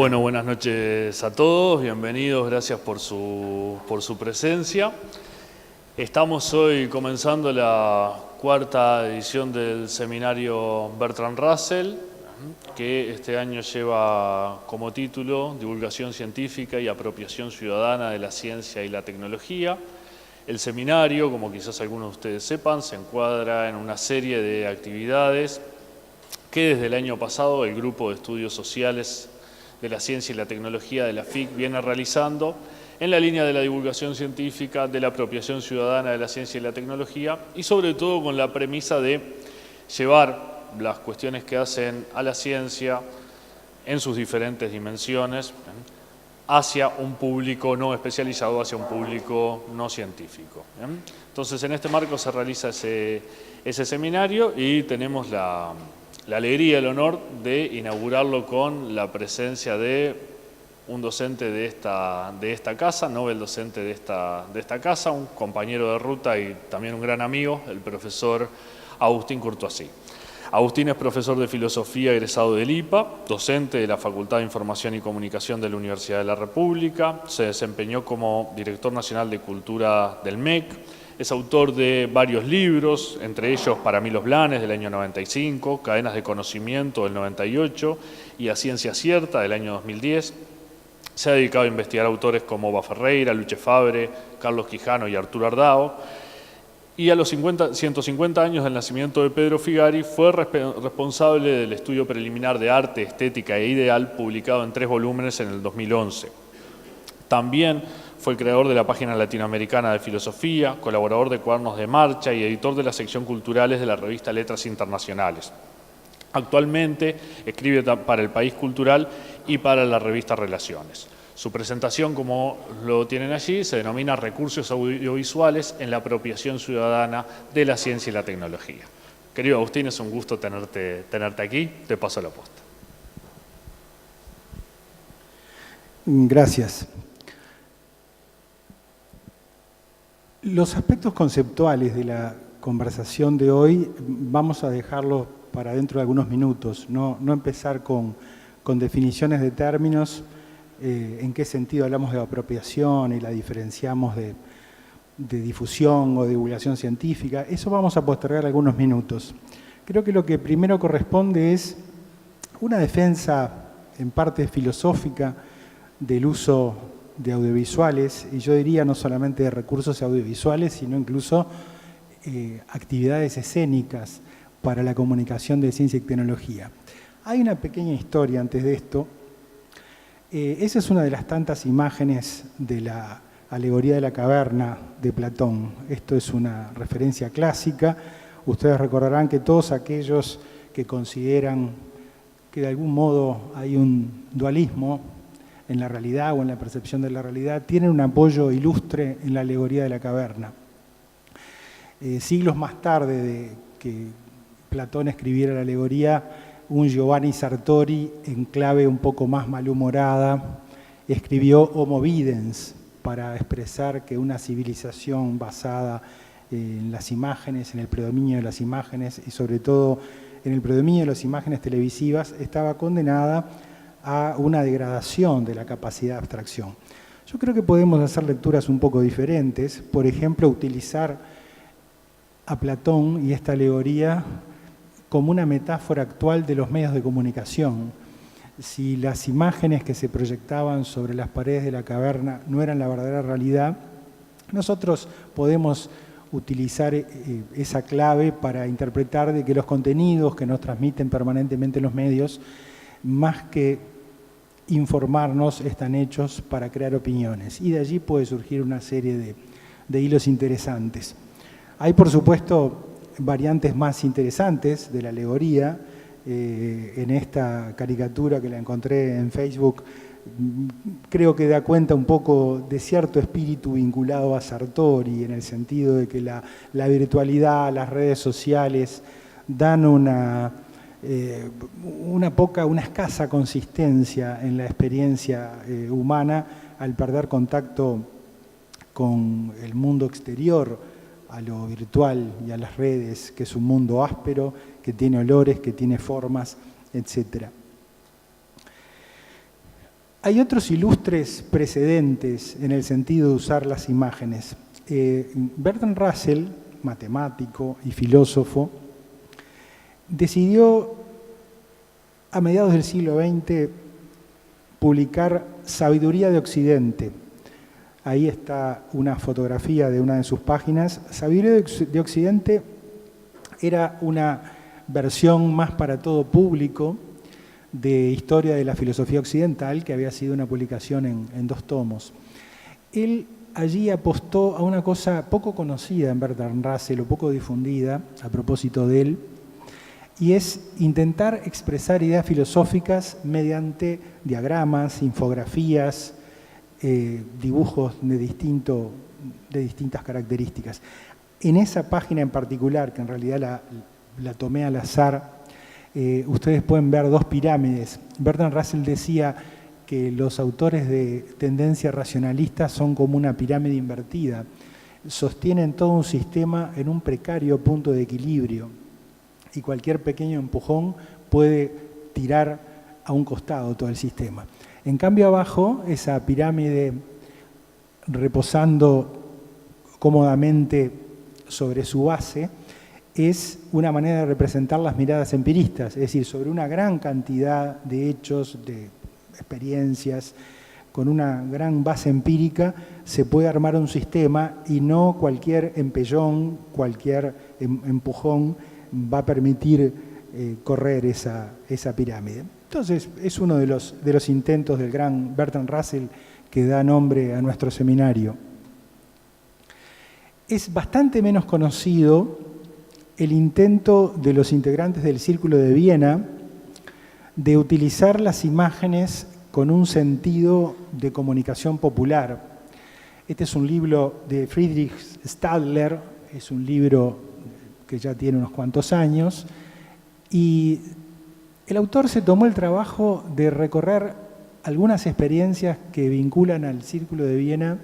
Bueno, buenas noches a todos, bienvenidos, gracias por su presencia. Estamos hoy comenzando la cuarta edición del seminario Bertrand Russell, que este año lleva como título Divulgación científica y apropiación ciudadana de la ciencia y la tecnología. El seminario, como quizás algunos de ustedes sepan, se encuadra en una serie de actividades que desde el año pasado el Grupo de Estudios Sociales de la Ciencia y la Tecnología de la FIC viene realizando en la línea de la divulgación científica, de la apropiación ciudadana de la ciencia y la tecnología y sobre todo con la premisa de llevar las cuestiones que hacen a la ciencia en sus diferentes dimensiones hacia un público no especializado, hacia un público no científico. Entonces, en este marco se realiza ese seminario y tenemos la alegría y el honor de inaugurarlo con la presencia de un docente de esta casa, Nobel docente de esta casa, un compañero de ruta y también un gran amigo, el profesor Agustín Courtoisí. Agustín es profesor de filosofía egresado del IPA, docente de la Facultad de Información y Comunicación de la Universidad de la República, se desempeñó como director nacional de Cultura del MEC, es autor de varios libros, entre ellos Para mí los Blanes del año 95, Cadenas de Conocimiento del 98 y A Ciencia Cierta del año 2010. Se ha dedicado a investigar autores como Ova Ferreira, Luche Fabre, Carlos Quijano y Arturo Ardao. Y a los 150 años del nacimiento de Pedro Figari fue responsable del estudio preliminar de arte, estética e ideal publicado en 3 volúmenes en el 2011. También fue el creador de la página latinoamericana de filosofía, colaborador de Cuadernos de Marcha y editor de la sección Culturales de la revista Letras Internacionales. Actualmente escribe para El País Cultural y para la revista Relaciones. Su presentación, como lo tienen allí, se denomina Recursos audiovisuales en la apropiación ciudadana de la ciencia y la tecnología. Querido Agustín, es un gusto tenerte aquí. Te paso la posta. Gracias. Los aspectos conceptuales de la conversación de hoy vamos a dejarlos para dentro de algunos minutos, no empezar con definiciones de términos, en qué sentido hablamos de apropiación y la diferenciamos de difusión o divulgación científica. Eso vamos a postergar algunos minutos. Creo que lo que primero corresponde es una defensa en parte filosófica del uso de audiovisuales, y yo diría no solamente de recursos audiovisuales, sino incluso actividades escénicas para la comunicación de ciencia y tecnología. Hay una pequeña historia antes de esto. Esa es una de las tantas imágenes de la alegoría de la caverna de Platón. Esto es una referencia clásica. Ustedes recordarán que todos aquellos que consideran que de algún modo hay un dualismo en la realidad o en la percepción de la realidad, tienen un apoyo ilustre en la alegoría de la caverna. Siglos más tarde de que Platón escribiera la alegoría, un Giovanni Sartori, en clave un poco más malhumorada, escribió Homo Videns para expresar que una civilización basada en las imágenes, en el predominio de las imágenes y sobre todo en el predominio de las imágenes televisivas, estaba condenada a una degradación de la capacidad de abstracción. Yo creo que podemos hacer lecturas un poco diferentes, por ejemplo, utilizar a Platón y esta alegoría como una metáfora actual de los medios de comunicación. Si las imágenes que se proyectaban sobre las paredes de la caverna no eran la verdadera realidad, nosotros podemos utilizar esa clave para interpretar de que los contenidos que nos transmiten permanentemente los medios, más que informarnos, están hechos para crear opiniones. Y de allí puede surgir una serie de hilos interesantes. Hay, por supuesto, variantes más interesantes de la alegoría. En esta caricatura que la encontré en Facebook, creo que da cuenta un poco de cierto espíritu vinculado a Sartori, en el sentido de que la virtualidad, las redes sociales, dan una escasa consistencia en la experiencia humana al perder contacto con el mundo exterior, a lo virtual y a las redes, que es un mundo áspero, que tiene olores, que tiene formas, etc. Hay otros ilustres precedentes en el sentido de usar las imágenes. Bertrand Russell, matemático y filósofo, decidió a mediados del siglo XX publicar Sabiduría de Occidente. Ahí está una fotografía de una de sus páginas. Sabiduría de Occidente era una versión más para todo público de Historia de la Filosofía Occidental, que había sido una publicación en 2 tomos. Él allí apostó a una cosa poco conocida en Bertrand Russell, o poco difundida a propósito de él, y es intentar expresar ideas filosóficas mediante diagramas, infografías, dibujos de distintas características. En esa página en particular, que en realidad la tomé al azar, ustedes pueden ver 2 pirámides. Bertrand Russell decía que los autores de tendencia racionalista son como una pirámide invertida. Sostienen todo un sistema en un precario punto de equilibrio y cualquier pequeño empujón puede tirar a un costado todo el sistema. En cambio abajo, esa pirámide reposando cómodamente sobre su base, es una manera de representar las miradas empiristas, es decir, sobre una gran cantidad de hechos, de experiencias, con una gran base empírica, se puede armar un sistema y no cualquier empellón, cualquier empujón va a permitir correr esa pirámide. Entonces, es uno de los intentos del gran Bertrand Russell que da nombre a nuestro seminario. Es bastante menos conocido el intento de los integrantes del Círculo de Viena de utilizar las imágenes con un sentido de comunicación popular. Este es un libro de Friedrich Stadler, es un libro que ya tiene unos cuantos años, y el autor se tomó el trabajo de recorrer algunas experiencias que vinculan al Círculo de Viena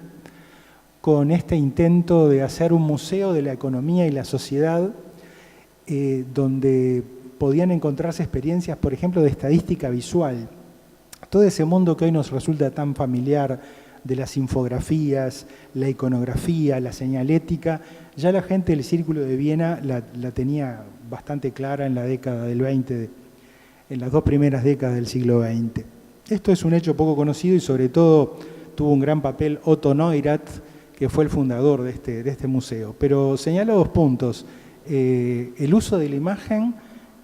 con este intento de hacer un museo de la economía y la sociedad, donde podían encontrarse experiencias, por ejemplo, de estadística visual. Todo ese mundo que hoy nos resulta tan familiar de las infografías, la iconografía, la señalética, ya la gente del Círculo de Viena la tenía bastante clara en la década del 20, en las 2 primeras décadas del siglo XX. Esto es un hecho poco conocido y sobre todo tuvo un gran papel Otto Neurath, que fue el fundador de este museo. Pero señalo 2 puntos. El uso de la imagen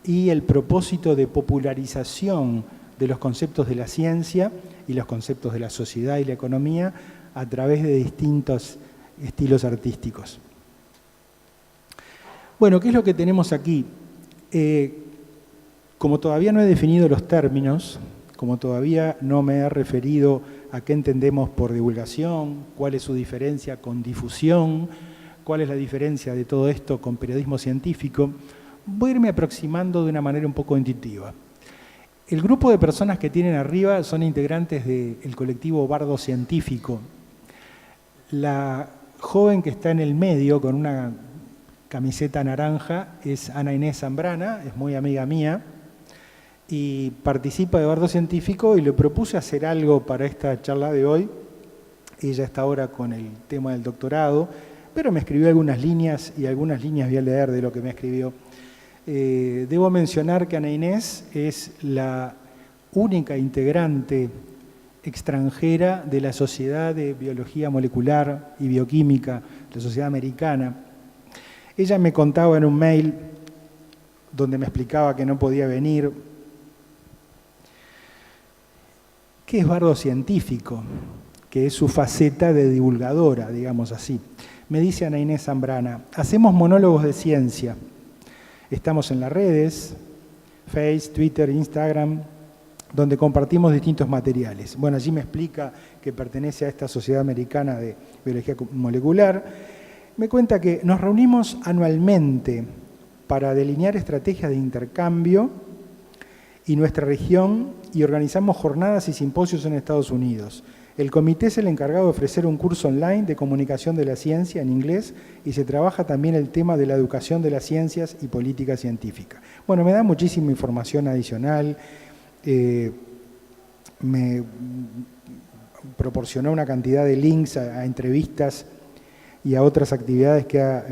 y el propósito de popularización de los conceptos de la ciencia y los conceptos de la sociedad y la economía a través de distintos estilos artísticos. Bueno, ¿qué es lo que tenemos aquí? Como todavía no he definido los términos, como todavía no me he referido a qué entendemos por divulgación, cuál es su diferencia con difusión, cuál es la diferencia de todo esto con periodismo científico, voy a irme aproximando de una manera un poco intuitiva. El grupo de personas que tienen arriba son integrantes del colectivo Bardo Científico. La joven que está en el medio con una camiseta naranja es Ana Inés Zambrana, es muy amiga mía, y participa de Bardo Científico y le propuse hacer algo para esta charla de hoy. Ella está ahora con el tema del doctorado, pero me escribió algunas líneas y algunas líneas voy a leer de lo que me escribió. Debo mencionar que Ana Inés es la única integrante extranjera de la Sociedad de Biología Molecular y Bioquímica, la Sociedad Americana. Ella me contaba en un mail donde me explicaba que no podía venir. ¿Qué es Bardo Científico? Que es su faceta de divulgadora, digamos así. Me dice Ana Inés Zambrana, hacemos monólogos de ciencia. Estamos en las redes, Face, Twitter, Instagram, donde compartimos distintos materiales. Bueno, allí me explica que pertenece a esta Sociedad Americana de Biología Molecular. Me cuenta que nos reunimos anualmente para delinear estrategias de intercambio y nuestra región y organizamos jornadas y simposios en Estados Unidos. El comité es el encargado de ofrecer un curso online de comunicación de la ciencia en inglés y se trabaja también el tema de la educación de las ciencias y política científica. Bueno, me da muchísima información adicional. me proporcionó una cantidad de links a entrevistas y a otras actividades que ha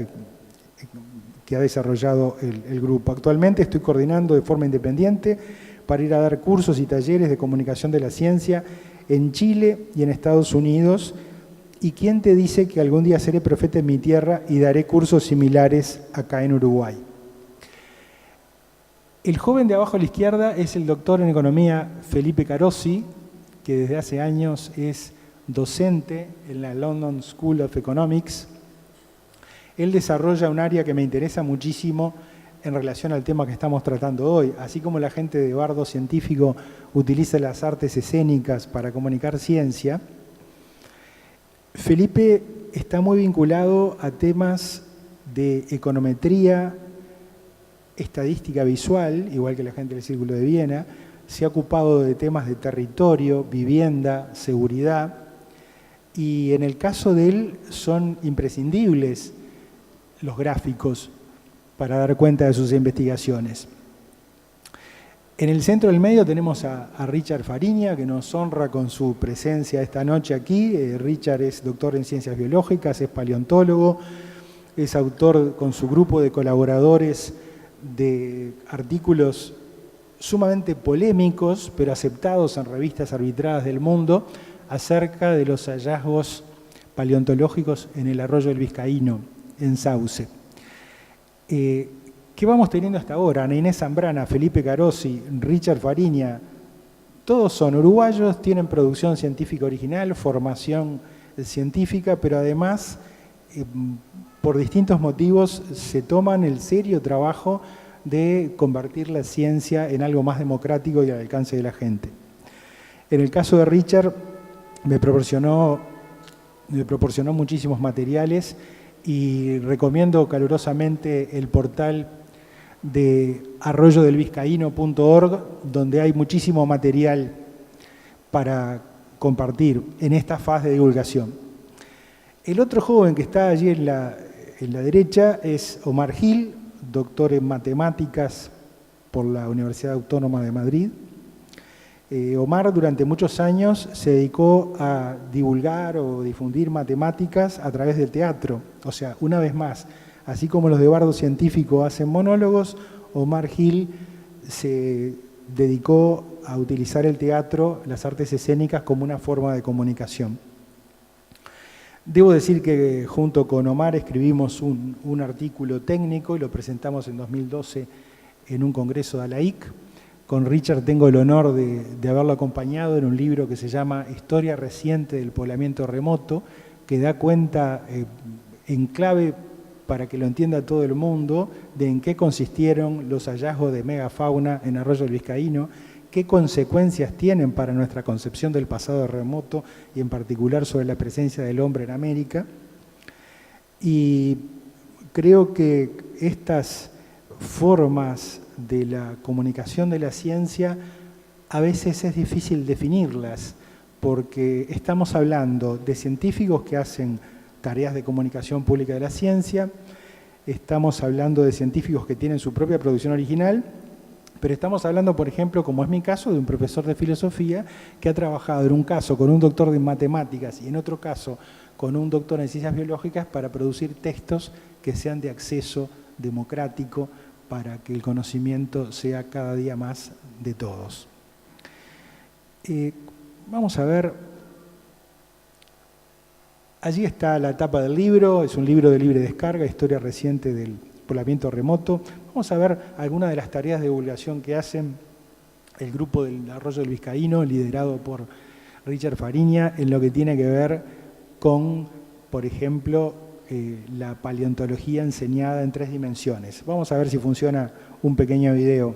desarrollado el grupo. Actualmente estoy coordinando de forma independiente para ir a dar cursos y talleres de comunicación de la ciencia en Chile y en Estados Unidos. ¿Y quién te dice que algún día seré profeta en mi tierra y daré cursos similares acá en Uruguay? El joven de abajo a la izquierda es el doctor en economía Felipe Carosi, que desde hace años es docente en la London School of Economics. Él desarrolla un área que me interesa muchísimo en relación al tema que estamos tratando hoy. Así como la gente de bardo científico utiliza las artes escénicas para comunicar ciencia, Felipe está muy vinculado a temas de econometría, estadística visual, igual que la gente del Círculo de Viena. Se ha ocupado de temas de territorio, vivienda, seguridad, y en el caso de él son imprescindibles los gráficos para dar cuenta de sus investigaciones. En el centro del medio tenemos a Richard Fariña, que nos honra con su presencia esta noche aquí. Richard es doctor en ciencias biológicas, es paleontólogo, es autor con su grupo de colaboradores de artículos sumamente polémicos, pero aceptados en revistas arbitradas del mundo, acerca de los hallazgos paleontológicos en el arroyo del Vizcaíno, en Sauce. ¿Qué vamos teniendo hasta ahora? Ana Inés Zambrana, Felipe Carosi, Richard Fariña, todos son uruguayos, tienen producción científica original, formación científica, pero además, por distintos motivos, se toman el serio trabajo de convertir la ciencia en algo más democrático y al alcance de la gente. En el caso de Richard, me proporcionó muchísimos materiales y recomiendo calurosamente el portal de arroyodelvizcaíno.org, donde hay muchísimo material para compartir en esta fase de divulgación. El otro joven que está allí en la derecha es Omar Gil, doctor en matemáticas por la Universidad Autónoma de Madrid. Omar durante muchos años se dedicó a divulgar o difundir matemáticas a través del teatro. O sea, una vez más, así como los de bardo científico hacen monólogos, Omar Gil se dedicó a utilizar el teatro, las artes escénicas, como una forma de comunicación. Debo decir que junto con Omar escribimos un artículo técnico y lo presentamos en 2012 en un congreso de la IC. Con Richard tengo el honor de haberlo acompañado en un libro que se llama Historia reciente del poblamiento remoto, que da cuenta en clave para que lo entienda todo el mundo de en qué consistieron los hallazgos de megafauna en Arroyo del Vizcaíno, qué consecuencias tienen para nuestra concepción del pasado remoto y en particular sobre la presencia del hombre en América. Y creo que estas formas de la comunicación de la ciencia a veces es difícil definirlas, porque estamos hablando de científicos que hacen tareas de comunicación pública de la ciencia, estamos hablando de científicos que tienen su propia producción original, pero estamos hablando, por ejemplo, como es mi caso, de un profesor de filosofía que ha trabajado en un caso con un doctor de matemáticas y en otro caso con un doctor en ciencias biológicas para producir textos que sean de acceso democrático para que el conocimiento sea cada día más de todos. Vamos a ver, allí está la tapa del libro, es un libro de libre descarga, historia reciente del poblamiento remoto. Vamos a ver algunas de las tareas de divulgación que hacen el grupo del Arroyo del Vizcaíno, liderado por Richard Fariña, en lo que tiene que ver con, por ejemplo, la paleontología enseñada en 3 dimensiones. Vamos a ver si funciona un pequeño video.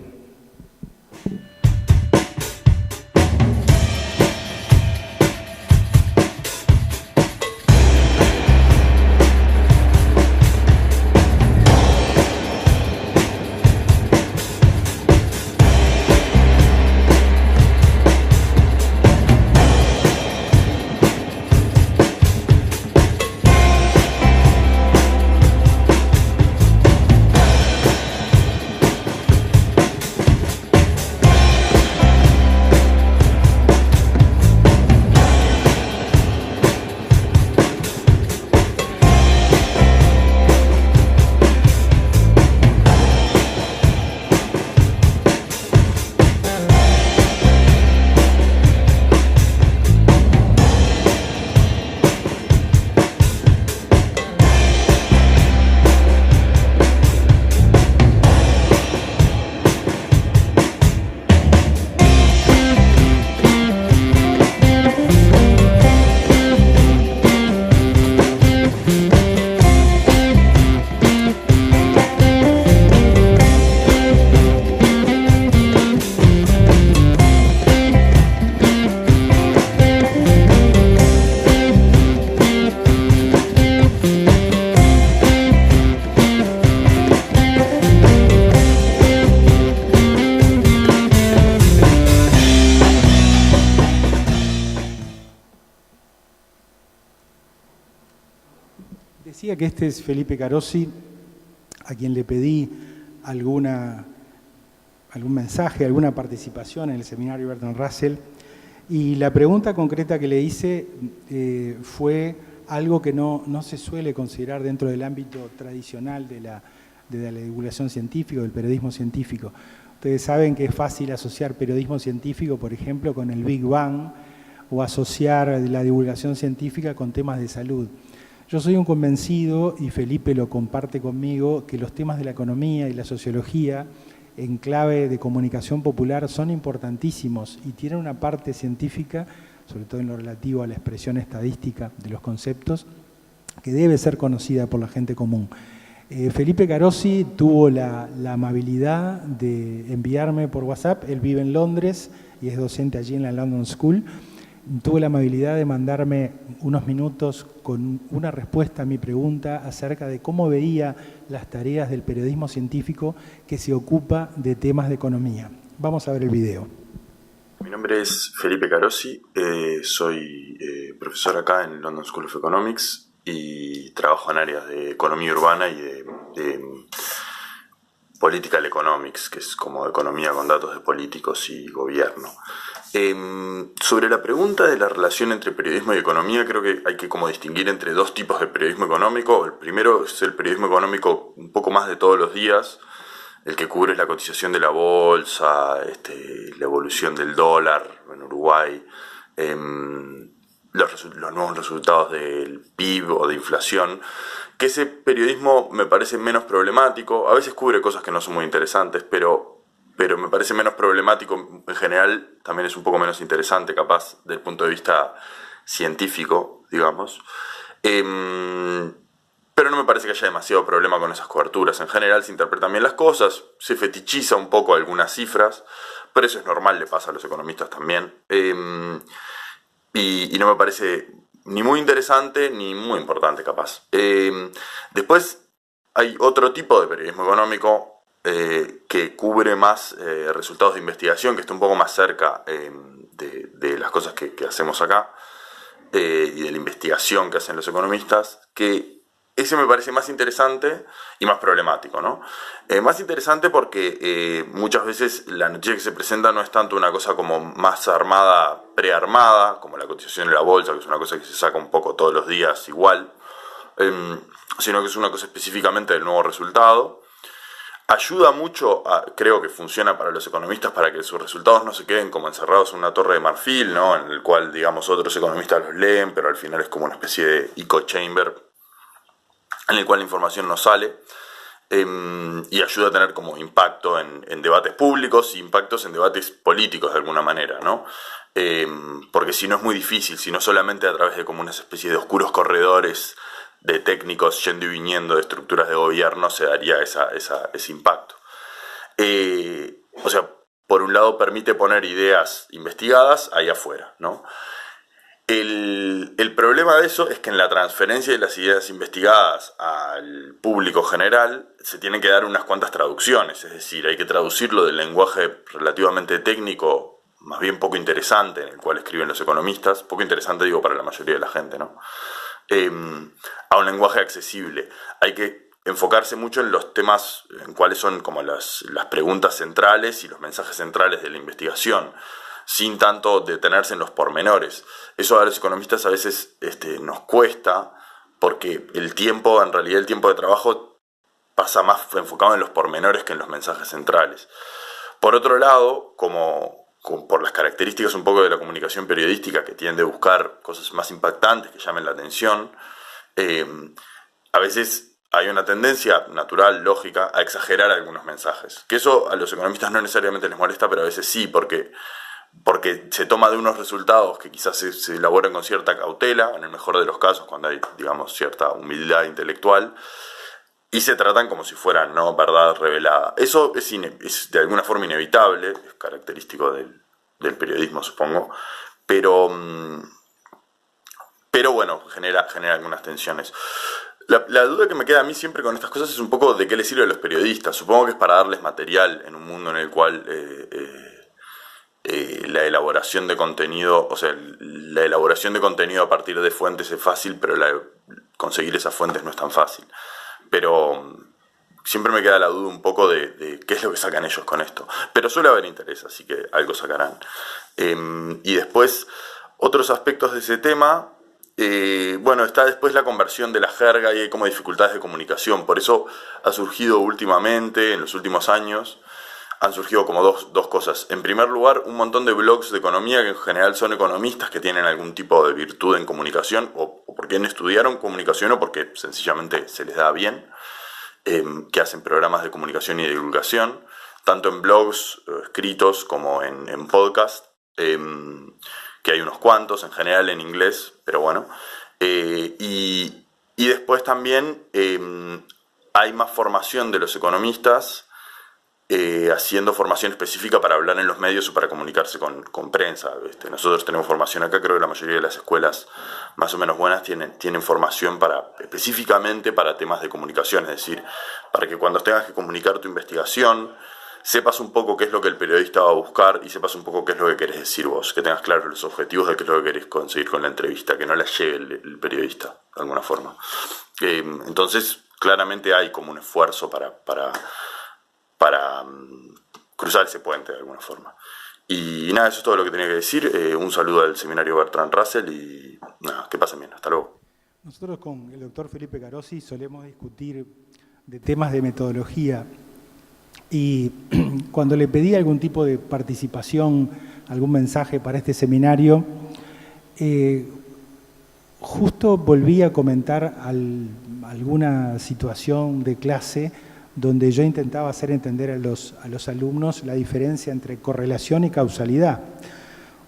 decía que este es Felipe Carosi, a quien le pedí algún mensaje, alguna participación en el seminario Bertrand Russell, y la pregunta concreta que le hice fue algo que no se suele considerar dentro del ámbito tradicional de la divulgación científica, del periodismo científico. Ustedes saben que es fácil asociar periodismo científico, por ejemplo, con el Big Bang, o asociar la divulgación científica con temas de salud. Yo soy un convencido, y Felipe lo comparte conmigo, que los temas de la economía y la sociología en clave de comunicación popular son importantísimos y tienen una parte científica, sobre todo en lo relativo a la expresión estadística de los conceptos, que debe ser conocida por la gente común. Felipe Carosi tuvo la amabilidad de enviarme por WhatsApp, él vive en Londres y es docente allí en la London School, tuvo la amabilidad de mandarme unos minutos con una respuesta a mi pregunta acerca de cómo veía las tareas del periodismo científico que se ocupa de temas de economía. Vamos a ver el video. Mi nombre es Felipe Carosi, soy profesor acá en London School of Economics y trabajo en áreas de economía urbana y de political economics, que es como economía con datos de políticos y gobierno. Sobre la pregunta de la relación entre periodismo y economía, creo que hay que como distinguir entre dos tipos de periodismo económico. El primero es el periodismo económico un poco más de todos los días, el que cubre la cotización de la bolsa, la evolución del dólar en Uruguay, los nuevos resultados del PIB o de inflación, que ese periodismo me parece menos problemático. A veces cubre cosas que no son muy interesantes, pero me parece menos problemático en general, también es un poco menos interesante capaz desde el punto de vista científico, digamos. Pero no me parece que haya demasiado problema con esas coberturas. En general se interpretan bien las cosas, se fetichiza un poco algunas cifras, pero eso es normal, le pasa a los economistas también. Y no me parece ni muy interesante ni muy importante capaz. Después hay otro tipo de periodismo económico que cubre más resultados de investigación, que está un poco más cerca de las cosas que hacemos acá y de la investigación que hacen los economistas, que ese me parece más interesante y más problemático, ¿no? Más interesante porque muchas veces la noticia que se presenta no es tanto una cosa como más armada, prearmada, como la cotización de la bolsa, que es una cosa que se saca un poco todos los días igual, sino que es una cosa específicamente del nuevo resultado. Ayuda mucho, creo que funciona para los economistas para que sus resultados no se queden como encerrados en una torre de marfil, ¿no? En el cual, digamos, otros economistas los leen, pero al final es como una especie de echo chamber en el cual la información no sale, y ayuda a tener como impacto en debates públicos y impactos en debates políticos de alguna manera, ¿no? Porque si no es muy difícil, si no solamente a través de como una especie de oscuros corredores de técnicos yendo y viniendo de estructuras de gobierno se daría ese impacto. O sea, por un lado permite poner ideas investigadas ahí afuera, ¿no? El problema de eso es que en la transferencia de las ideas investigadas al público general se tienen que dar unas cuantas traducciones, es decir, hay que traducirlo del lenguaje relativamente técnico, más bien poco interesante, en el cual escriben los economistas, poco interesante digo para la mayoría de la gente, ¿no? A un lenguaje accesible. Hay que enfocarse mucho en los temas, en cuáles son como las preguntas centrales y los mensajes centrales de la investigación, sin tanto detenerse en los pormenores. Eso a los economistas a veces nos cuesta, porque el tiempo de trabajo pasa más enfocado en los pormenores que en los mensajes centrales. Por otro lado, por las características un poco de la comunicación periodística, que tiende a buscar cosas más impactantes que llamen la atención, a veces hay una tendencia natural, lógica, a exagerar algunos mensajes. Que eso a los economistas no necesariamente les molesta, pero a veces sí, porque se toma de unos resultados que quizás se elaboran con cierta cautela, en el mejor de los casos, cuando hay, digamos, cierta humildad intelectual, y se tratan como si fueran, ¿no?, verdad revelada. Eso es de alguna forma inevitable, es característico del periodismo, supongo, pero bueno, genera algunas tensiones. La duda que me queda a mí siempre con estas cosas es un poco de qué les sirve a los periodistas. Supongo que es para darles material en un mundo en el cual la elaboración de contenido, o sea, la elaboración de contenido a partir de fuentes es fácil, pero la conseguir esas fuentes no es tan fácil. Pero siempre me queda la duda un poco de qué es lo que sacan ellos con esto. Pero suele haber interés, así que algo sacarán. Y después, otros aspectos de ese tema, bueno, está después la conversión de la jerga y hay como dificultades de comunicación. Por eso ha surgido últimamente, en los últimos años, han surgido como dos cosas. En primer lugar, un montón de blogs de economía que en general son economistas que tienen algún tipo de virtud en comunicación, o porque estudiaron comunicación o porque sencillamente se les da bien, que hacen programas de comunicación y de divulgación, tanto en blogs escritos como en podcast, que hay unos cuantos, en general en inglés, pero bueno. Y después también hay más formación de los economistas, haciendo formación específica para hablar en los medios o para comunicarse con prensa. Nosotros tenemos formación acá, creo que la mayoría de las escuelas más o menos buenas tienen formación específicamente para temas de comunicación, es decir, para que cuando tengas que comunicar tu investigación, sepas un poco qué es lo que el periodista va a buscar y sepas un poco qué es lo que querés decir vos, que tengas claros los objetivos de qué es lo que querés conseguir con la entrevista, que no la lleve el periodista, de alguna forma. Entonces, claramente hay como un esfuerzo para cruzar ese puente de alguna forma. Y nada, eso es todo lo que tenía que decir. Un saludo al seminario Bertrand Russell y nada, que pasen bien. Hasta luego. Nosotros con el doctor Felipe Carosi solemos discutir de temas de metodología y cuando le pedí algún tipo de participación, algún mensaje para este seminario, justo volví a comentar alguna situación de clase donde yo intentaba hacer entender a los alumnos la diferencia entre correlación y causalidad.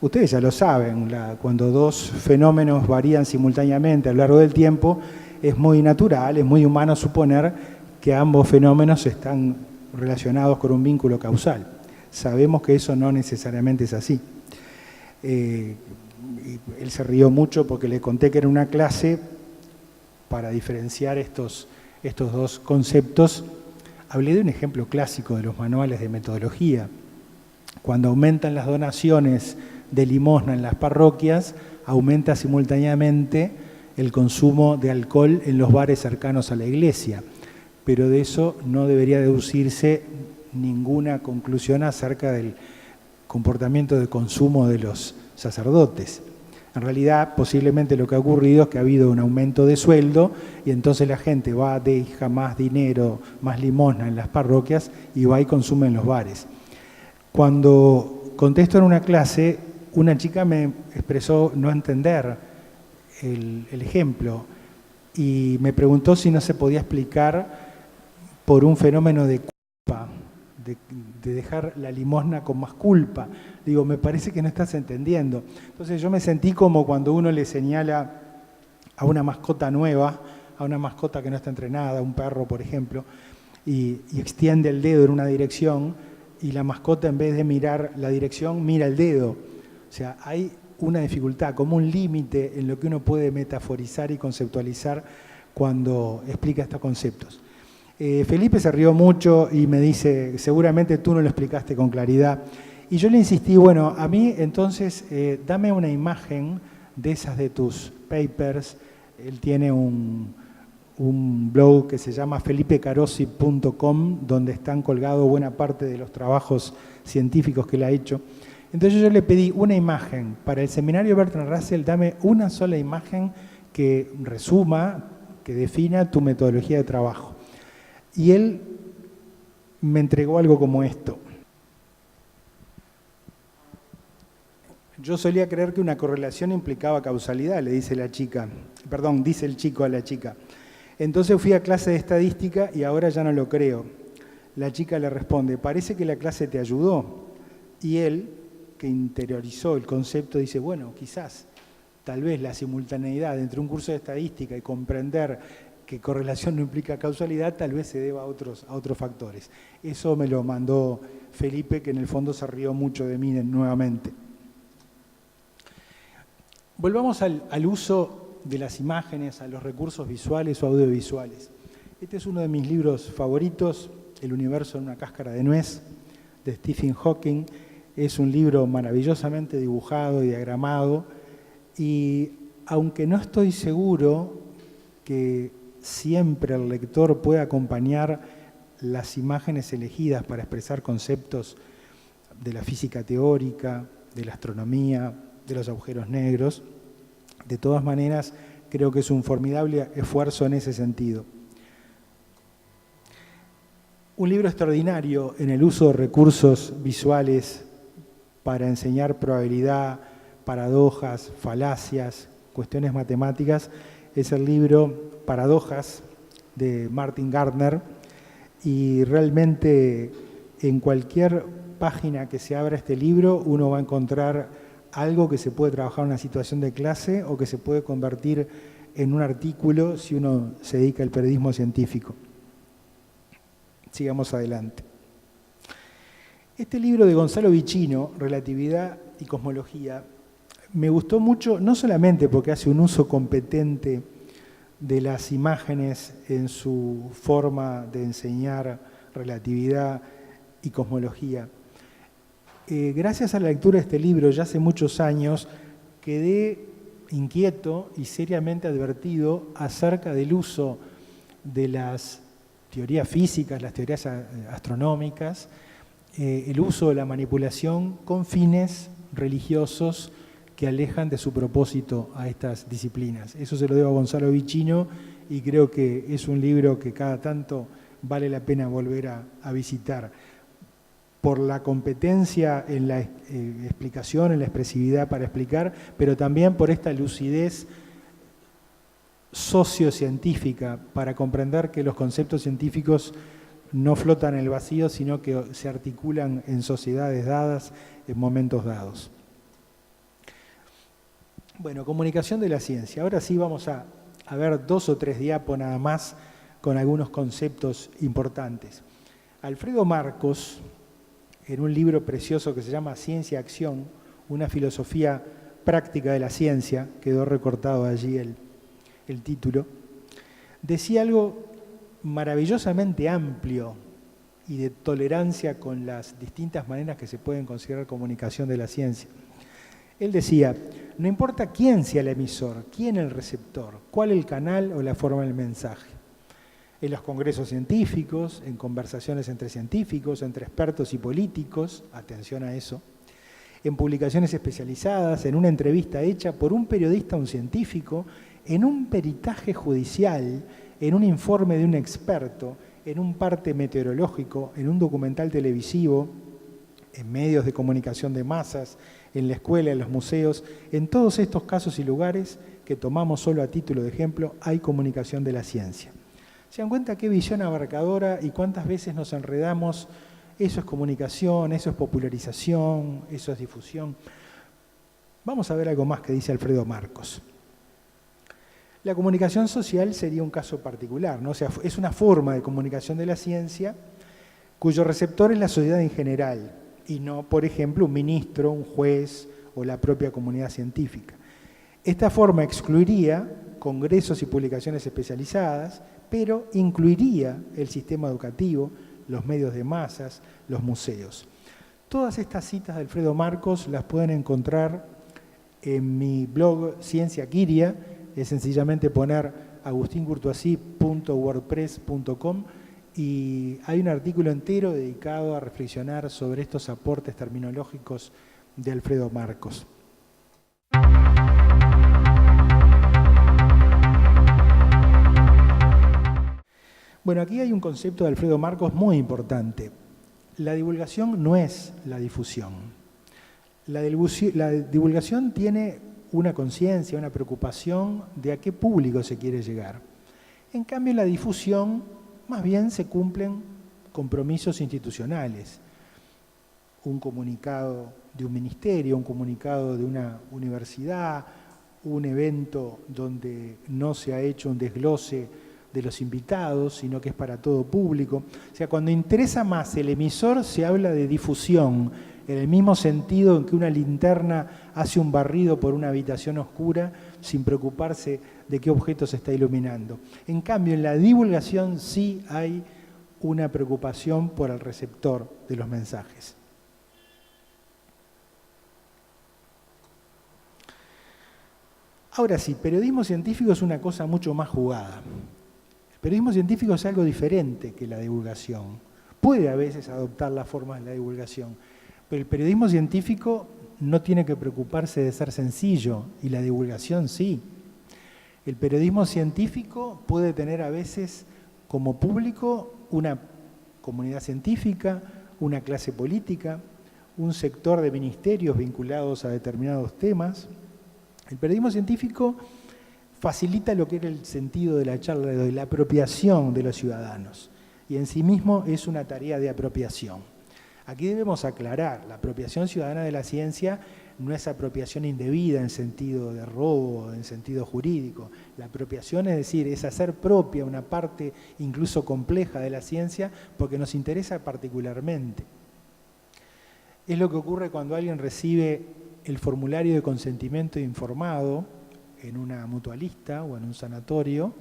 Ustedes ya lo saben, cuando dos fenómenos varían simultáneamente a lo largo del tiempo, es muy natural, es muy humano suponer que ambos fenómenos están relacionados con un vínculo causal. Sabemos que eso no necesariamente es así. Él se rió mucho porque le conté que era una clase para diferenciar estos dos conceptos. Hablé de un ejemplo clásico de los manuales de metodología. Cuando aumentan las donaciones de limosna en las parroquias, aumenta simultáneamente el consumo de alcohol en los bares cercanos a la iglesia. Pero de eso no debería deducirse ninguna conclusión acerca del comportamiento de consumo de los sacerdotes. En realidad, posiblemente lo que ha ocurrido es que ha habido un aumento de sueldo y entonces la gente deja más dinero, más limosna en las parroquias y va y consume en los bares. Cuando contesto en una clase, una chica me expresó no entender el ejemplo y me preguntó si no se podía explicar por un fenómeno de culpa, de dejar la limosna con más culpa. Digo, me parece que no estás entendiendo. Entonces yo me sentí como cuando uno le señala a una mascota nueva, a una mascota que no está entrenada, un perro por ejemplo, y extiende el dedo en una dirección y la mascota en vez de mirar la dirección mira el dedo. O sea, hay una dificultad, como un límite en lo que uno puede metaforizar y conceptualizar cuando explica estos conceptos. Felipe se rió mucho y me dice, seguramente tú no lo explicaste con claridad. Y yo le insistí, bueno, a mí entonces dame una imagen de esas de tus papers. Él tiene un blog que se llama felipecarosi.com, donde están colgados buena parte de los trabajos científicos que él ha hecho. Entonces yo le pedí una imagen. Para el seminario Bertrand Russell, dame una sola imagen que resuma, que defina tu metodología de trabajo. Y él me entregó algo como esto. Yo solía creer que una correlación implicaba causalidad, dice el chico a la chica. Entonces fui a clase de estadística y ahora ya no lo creo. La chica le responde, parece que la clase te ayudó. Y él, que interiorizó el concepto, dice, bueno, quizás, tal vez la simultaneidad entre un curso de estadística y comprender que correlación no implica causalidad, tal vez se deba a otros factores. Eso me lo mandó Felipe, que en el fondo se rió mucho de mí nuevamente. Volvamos al uso de las imágenes, a los recursos visuales o audiovisuales. Este es uno de mis libros favoritos, El universo en una cáscara de nuez, de Stephen Hawking. Es un libro maravillosamente dibujado y diagramado, y aunque no estoy seguro que siempre el lector pueda acompañar las imágenes elegidas para expresar conceptos de la física teórica, de la astronomía, de los agujeros negros. De todas maneras, creo que es un formidable esfuerzo en ese sentido. Un libro extraordinario en el uso de recursos visuales para enseñar probabilidad, paradojas, falacias, cuestiones matemáticas, es el libro Paradojas de Martin Gardner, y realmente en cualquier página que se abra este libro uno va a encontrar algo que se puede trabajar en una situación de clase o que se puede convertir en un artículo si uno se dedica al periodismo científico. Sigamos adelante. Este libro de Gonzalo Vicino, Relatividad y Cosmología, me gustó mucho, no solamente porque hace un uso competente de las imágenes en su forma de enseñar relatividad y cosmología. Gracias a la lectura de este libro, ya hace muchos años, quedé inquieto y seriamente advertido acerca del uso de las teorías físicas, las teorías astronómicas, el uso de la manipulación con fines religiosos que alejan de su propósito a estas disciplinas. Eso se lo debo a Gonzalo Vicino y creo que es un libro que cada tanto vale la pena volver a visitar. Por la competencia en la explicación, en la expresividad para explicar, pero también por esta lucidez sociocientífica para comprender que los conceptos científicos no flotan en el vacío, sino que se articulan en sociedades dadas, en momentos dados. Bueno, comunicación de la ciencia. Ahora sí vamos a ver 2 o 3 diapos nada más con algunos conceptos importantes. Alfredo Marcos, en un libro precioso que se llama Ciencia-Acción, una filosofía práctica de la ciencia, quedó recortado allí el título, decía algo maravillosamente amplio y de tolerancia con las distintas maneras que se pueden considerar comunicación de la ciencia. Él decía, no importa quién sea el emisor, quién el receptor, cuál el canal o la forma del mensaje. En los congresos científicos, en conversaciones entre científicos, entre expertos y políticos, atención a eso, en publicaciones especializadas, en una entrevista hecha por un periodista a un científico, en un peritaje judicial, en un informe de un experto, en un parte meteorológico, en un documental televisivo, en medios de comunicación de masas, en la escuela, en los museos, en todos estos casos y lugares que tomamos solo a título de ejemplo, hay comunicación de la ciencia. ¿Se dan cuenta qué visión abarcadora y cuántas veces nos enredamos? Eso es comunicación, eso es popularización, eso es difusión. Vamos a ver algo más que dice Alfredo Marcos. La comunicación social sería un caso particular, ¿no? O sea, es una forma de comunicación de la ciencia cuyo receptor es la sociedad en general y no, por ejemplo, un ministro, un juez o la propia comunidad científica. Esta forma excluiría congresos y publicaciones especializadas, pero incluiría el sistema educativo, los medios de masas, los museos. Todas estas citas de Alfredo Marcos las pueden encontrar en mi blog Ciencia Quiria, es sencillamente poner agustincourtoisy.wordpress.com y hay un artículo entero dedicado a reflexionar sobre estos aportes terminológicos de Alfredo Marcos. Bueno, aquí hay un concepto de Alfredo Marcos muy importante. La divulgación no es la difusión. La divulgación tiene una conciencia, una preocupación de a qué público se quiere llegar. En cambio, en la difusión más bien se cumplen compromisos institucionales. Un comunicado de un ministerio, un comunicado de una universidad, un evento donde no se ha hecho un desglose de los invitados, sino que es para todo público. O sea, cuando interesa más el emisor, se habla de difusión, en el mismo sentido en que una linterna hace un barrido por una habitación oscura sin preocuparse de qué objeto se está iluminando. En cambio, en la divulgación sí hay una preocupación por el receptor de los mensajes. Ahora sí, periodismo científico es una cosa mucho más jugada. El periodismo científico es algo diferente que la divulgación. Puede a veces adoptar las formas de la divulgación, pero el periodismo científico no tiene que preocuparse de ser sencillo, y la divulgación sí. El periodismo científico puede tener a veces como público una comunidad científica, una clase política, un sector de ministerios vinculados a determinados temas. El periodismo científico facilita lo que era el sentido de la charla de hoy, la apropiación de los ciudadanos, y en sí mismo es una tarea de apropiación. Aquí debemos aclarar, la apropiación ciudadana de la ciencia no es apropiación indebida en sentido de robo, en sentido jurídico. La apropiación, es decir, es hacer propia una parte incluso compleja de la ciencia porque nos interesa particularmente. Es lo que ocurre cuando alguien recibe el formulario de consentimiento informado en una mutualista o en un sanatorio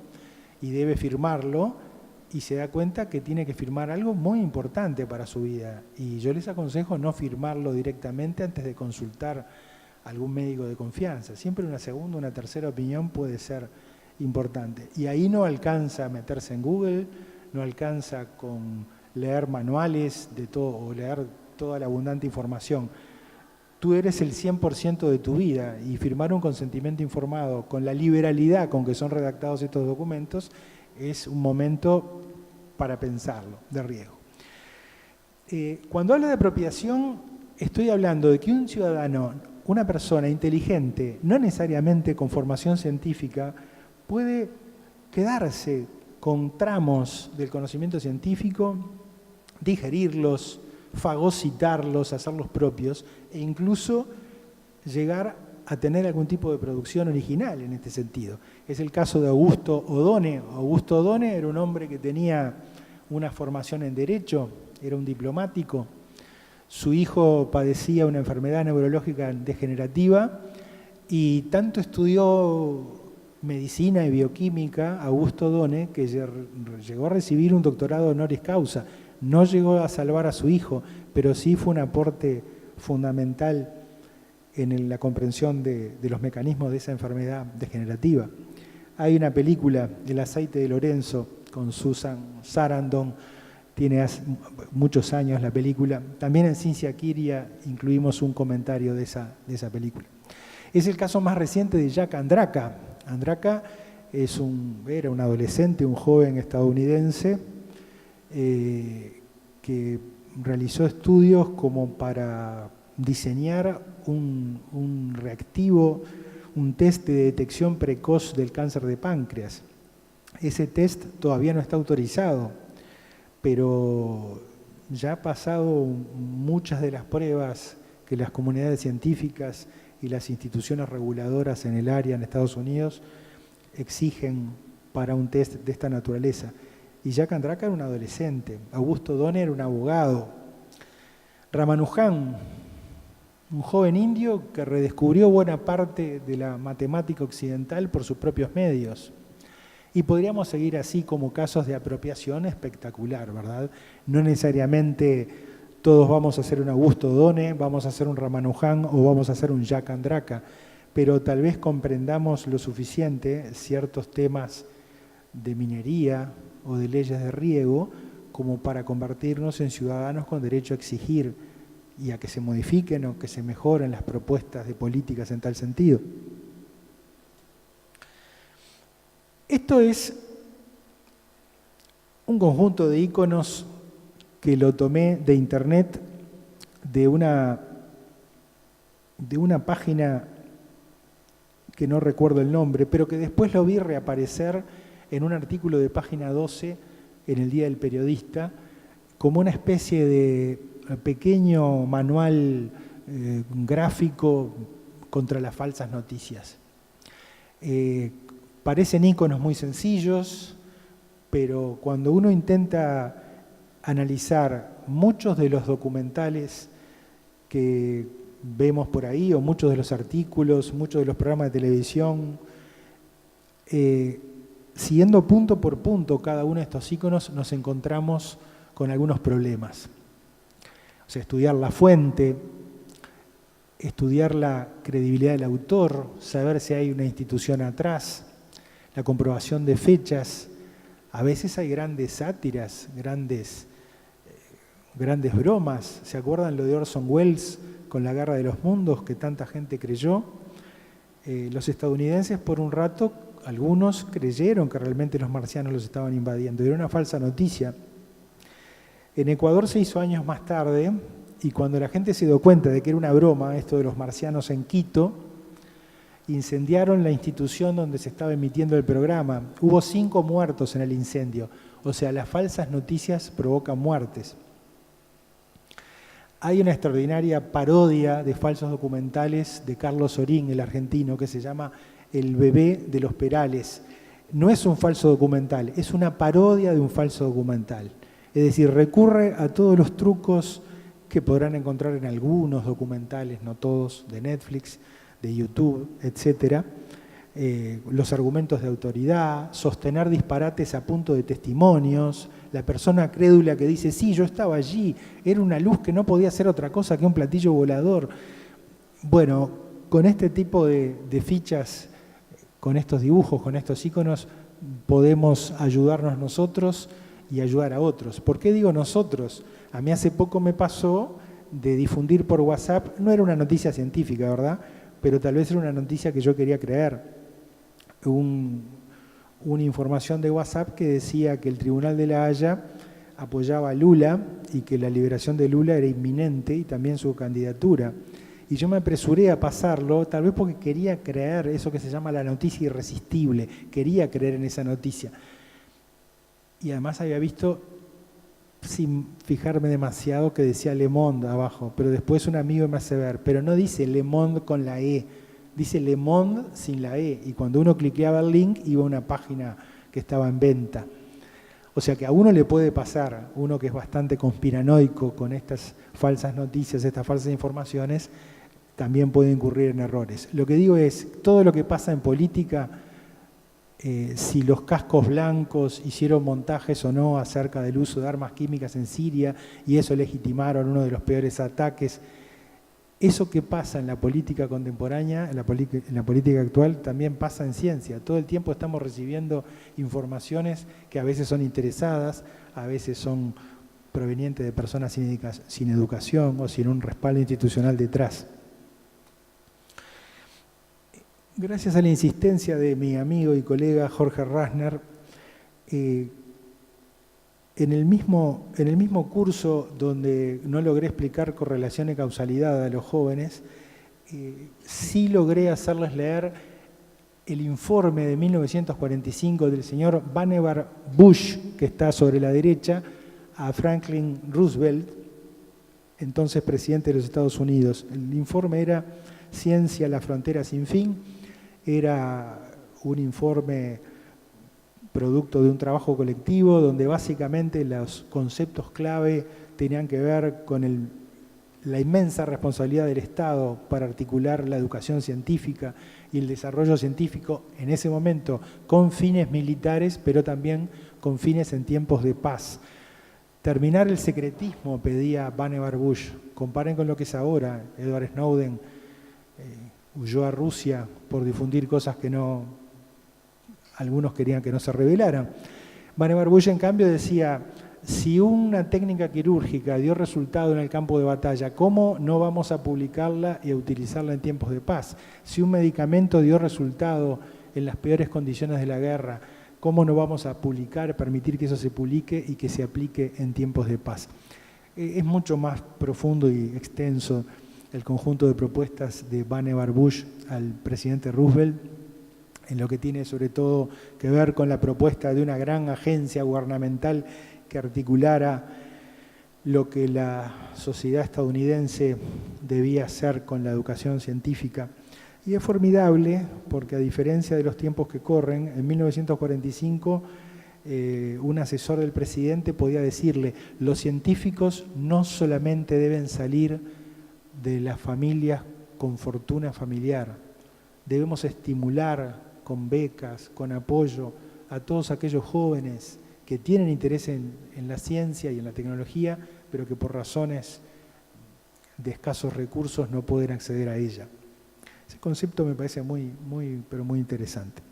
y debe firmarlo y se da cuenta que tiene que firmar algo muy importante para su vida. Y yo les aconsejo no firmarlo directamente antes de consultar a algún médico de confianza. Siempre una segunda, una tercera opinión puede ser importante. Y ahí no alcanza meterse en Google, no alcanza con leer manuales de todo o leer toda la abundante información. Tú eres el 100% de tu vida y firmar un consentimiento informado con la liberalidad con que son redactados estos documentos es un momento para pensarlo, de riesgo. Cuando hablo de apropiación, estoy hablando de que un ciudadano, una persona inteligente, no necesariamente con formación científica, puede quedarse con tramos del conocimiento científico, digerirlos, fagocitarlos, hacerlos propios, e incluso llegar a tener algún tipo de producción original en este sentido. Es el caso de Augusto Odone. Augusto Odone era un hombre que tenía una formación en Derecho, era un diplomático. Su hijo padecía una enfermedad neurológica degenerativa y tanto estudió medicina y bioquímica Augusto Odone que llegó a recibir un doctorado honoris causa. No llegó a salvar a su hijo, pero sí fue un aporte fundamental en la comprensión de los mecanismos de esa enfermedad degenerativa. Hay una película, El aceite de Lorenzo, con Susan Sarandon, tiene muchos años la película. También en Ciencia Quiria incluimos un comentario de esa película. Es el caso más reciente de Jack Andraka. Andraka era un adolescente, un joven estadounidense que realizó estudios como para diseñar un reactivo, un test de detección precoz del cáncer de páncreas. Ese test todavía no está autorizado, pero ya ha pasado muchas de las pruebas que las comunidades científicas y las instituciones reguladoras en el área en Estados Unidos exigen para un test de esta naturaleza. Y Jack Andraka era un adolescente, Augusto Odone era un abogado. Ramanujan, un joven indio que redescubrió buena parte de la matemática occidental por sus propios medios. Y podríamos seguir así como casos de apropiación espectacular, ¿verdad? No necesariamente todos vamos a hacer un Augusto Odone, vamos a hacer un Ramanujan o vamos a hacer un Jack Andraka, pero tal vez comprendamos lo suficiente ciertos temas de minería o de leyes de riego como para convertirnos en ciudadanos con derecho a exigir y a que se modifiquen o que se mejoren las propuestas de políticas en tal sentido. Esto es un conjunto de iconos que lo tomé de internet de una página que no recuerdo el nombre, pero que después lo vi reaparecer en un artículo de página 12 en el Día del Periodista, como una especie de pequeño manual gráfico contra las falsas noticias. Parecen íconos muy sencillos, pero cuando uno intenta analizar muchos de los documentales que vemos por ahí, o muchos de los artículos, muchos de los programas de televisión, siguiendo punto por punto cada uno de estos íconos, nos encontramos con algunos problemas. O sea, estudiar la fuente, estudiar la credibilidad del autor, saber si hay una institución atrás, la comprobación de fechas. A veces hay grandes sátiras, grandes bromas. ¿Se acuerdan lo de Orson Welles con La Guerra de los Mundos, que tanta gente creyó? Los estadounidenses por un rato, algunos creyeron que realmente los marcianos los estaban invadiendo. Era una falsa noticia. En Ecuador se hizo años más tarde, y cuando la gente se dio cuenta de que era una broma esto de los marcianos en Quito, incendiaron la institución donde se estaba emitiendo el programa. Hubo 5 muertos en el incendio. O sea, las falsas noticias provocan muertes. Hay una extraordinaria parodia de falsos documentales de Carlos Orín, el argentino, que se llama El bebé de los Perales. No es un falso documental, es una parodia de un falso documental. Es decir, recurre a todos los trucos que podrán encontrar en algunos documentales, no todos, de Netflix, de YouTube, etc. Los argumentos de autoridad, sostener disparates a punto de testimonios, la persona crédula que dice, sí, yo estaba allí, era una luz que no podía ser otra cosa que un platillo volador. Bueno, con este tipo de fichas, con estos dibujos, con estos iconos, podemos ayudarnos nosotros y ayudar a otros. ¿Por qué digo nosotros? A mí hace poco me pasó de difundir por WhatsApp, no era una noticia científica, ¿verdad?, pero tal vez era una noticia que yo quería creer. Una información de WhatsApp que decía que el Tribunal de la Haya apoyaba a Lula y que la liberación de Lula era inminente y también su candidatura. Y yo me apresuré a pasarlo, tal vez porque quería creer eso que se llama la noticia irresistible, quería creer en esa noticia. Y además había visto, sin fijarme demasiado, que decía Le Monde abajo, pero después un amigo me hace ver, pero no dice Le Monde con la E, dice Le Monde sin la E, y cuando uno cliqueaba el link iba a una página que estaba en venta. O sea que a uno le puede pasar, uno que es bastante conspiranoico con estas falsas noticias, estas falsas informaciones, también puede incurrir en errores. Lo que digo es, todo lo que pasa en política, si los cascos blancos hicieron montajes o no acerca del uso de armas químicas en Siria y eso legitimaron uno de los peores ataques, eso que pasa en la política contemporánea, en la política actual, también pasa en ciencia. Todo el tiempo estamos recibiendo informaciones que a veces son interesadas, a veces son provenientes de personas sin educación o sin un respaldo institucional detrás. Gracias a la insistencia de mi amigo y colega Jorge Rasner, en el mismo curso donde no logré explicar correlación y causalidad a los jóvenes, sí logré hacerles leer el informe de 1945 del señor Vannevar Bush, que está sobre la derecha, a Franklin Roosevelt, entonces presidente de los Estados Unidos. El informe era Ciencia, la frontera sin fin. Era un informe producto de un trabajo colectivo donde básicamente los conceptos clave tenían que ver con la inmensa responsabilidad del Estado para articular la educación científica y el desarrollo científico en ese momento con fines militares, pero también con fines en tiempos de paz. Terminar el secretismo, pedía Vannevar Bush. Comparen con lo que es ahora. Edward Snowden huyó a Rusia por difundir cosas que algunos querían que no se revelaran. Vannevar Bush, en cambio, decía, si una técnica quirúrgica dio resultado en el campo de batalla, ¿cómo no vamos a publicarla y a utilizarla en tiempos de paz? Si un medicamento dio resultado en las peores condiciones de la guerra, ¿cómo no vamos a permitir que eso se publique y que se aplique en tiempos de paz? Es mucho más profundo y extenso el conjunto de propuestas de Vannevar Bush al presidente Roosevelt, en lo que tiene sobre todo que ver con la propuesta de una gran agencia gubernamental que articulara lo que la sociedad estadounidense debía hacer con la educación científica. Y es formidable porque, a diferencia de los tiempos que corren, en 1945 un asesor del presidente podía decirle: los científicos no solamente deben salir de las familias con fortuna familiar, debemos estimular con becas, con apoyo a todos aquellos jóvenes que tienen interés en la ciencia y en la tecnología, pero que por razones de escasos recursos no pueden acceder a ella. Ese concepto me parece pero muy interesante.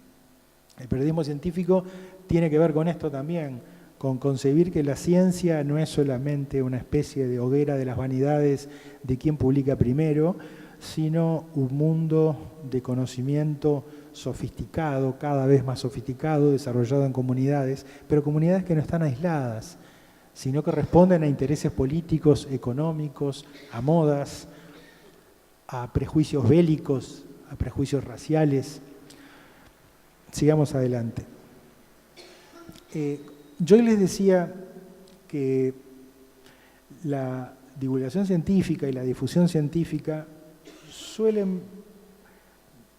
El periodismo científico tiene que ver con esto también, con concebir que la ciencia no es solamente una especie de hoguera de las vanidades de quien publica primero, sino un mundo de conocimiento sofisticado, cada vez más sofisticado, desarrollado en comunidades, pero comunidades que no están aisladas, sino que responden a intereses políticos, económicos, a modas, a prejuicios bélicos, a prejuicios raciales. Sigamos adelante. Yo les decía que la divulgación científica y la difusión científica suelen,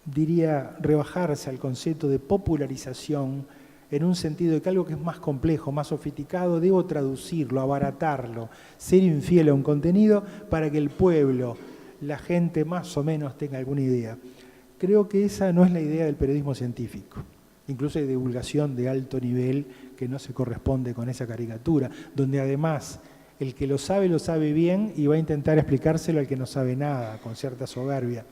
diría, rebajarse al concepto de popularización en un sentido de que algo que es más complejo, más sofisticado, debo traducirlo, abaratarlo, ser infiel a un contenido para que el pueblo, la gente más o menos tenga alguna idea. Creo que esa no es la idea del periodismo científico. Incluso hay divulgación de alto nivel que no se corresponde con esa caricatura, donde además el que lo sabe bien y va a intentar explicárselo al que no sabe nada, con cierta soberbia.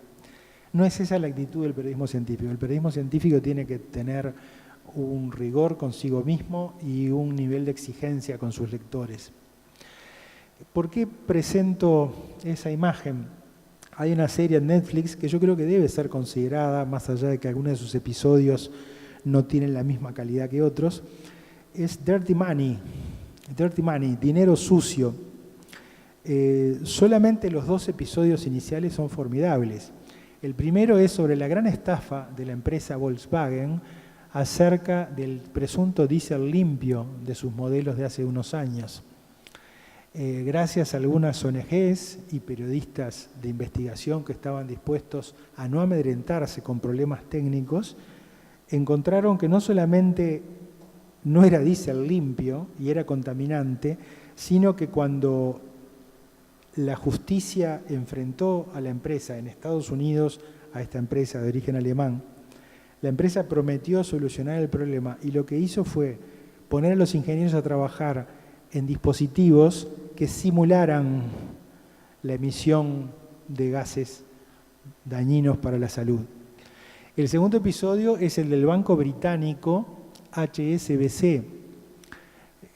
No es esa la actitud del periodismo científico. El periodismo científico tiene que tener un rigor consigo mismo y un nivel de exigencia con sus lectores. ¿Por qué presento esa imagen? Hay una serie en Netflix que yo creo que debe ser considerada, más allá de que algunos de sus episodios no tienen la misma calidad que otros, es Dirty Money, Dinero Sucio. Solamente los 2 episodios iniciales son formidables. El primero es sobre la gran estafa de la empresa Volkswagen acerca del presunto diésel limpio de sus modelos de hace unos años. Gracias a algunas ONGs y periodistas de investigación que estaban dispuestos a no amedrentarse con problemas técnicos, encontraron que no solamente no era diésel limpio y era contaminante, sino que cuando la justicia enfrentó a la empresa en Estados Unidos, a esta empresa de origen alemán, la empresa prometió solucionar el problema y lo que hizo fue poner a los ingenieros a trabajar en dispositivos que simularan la emisión de gases dañinos para la salud. El segundo episodio es el del banco británico HSBC.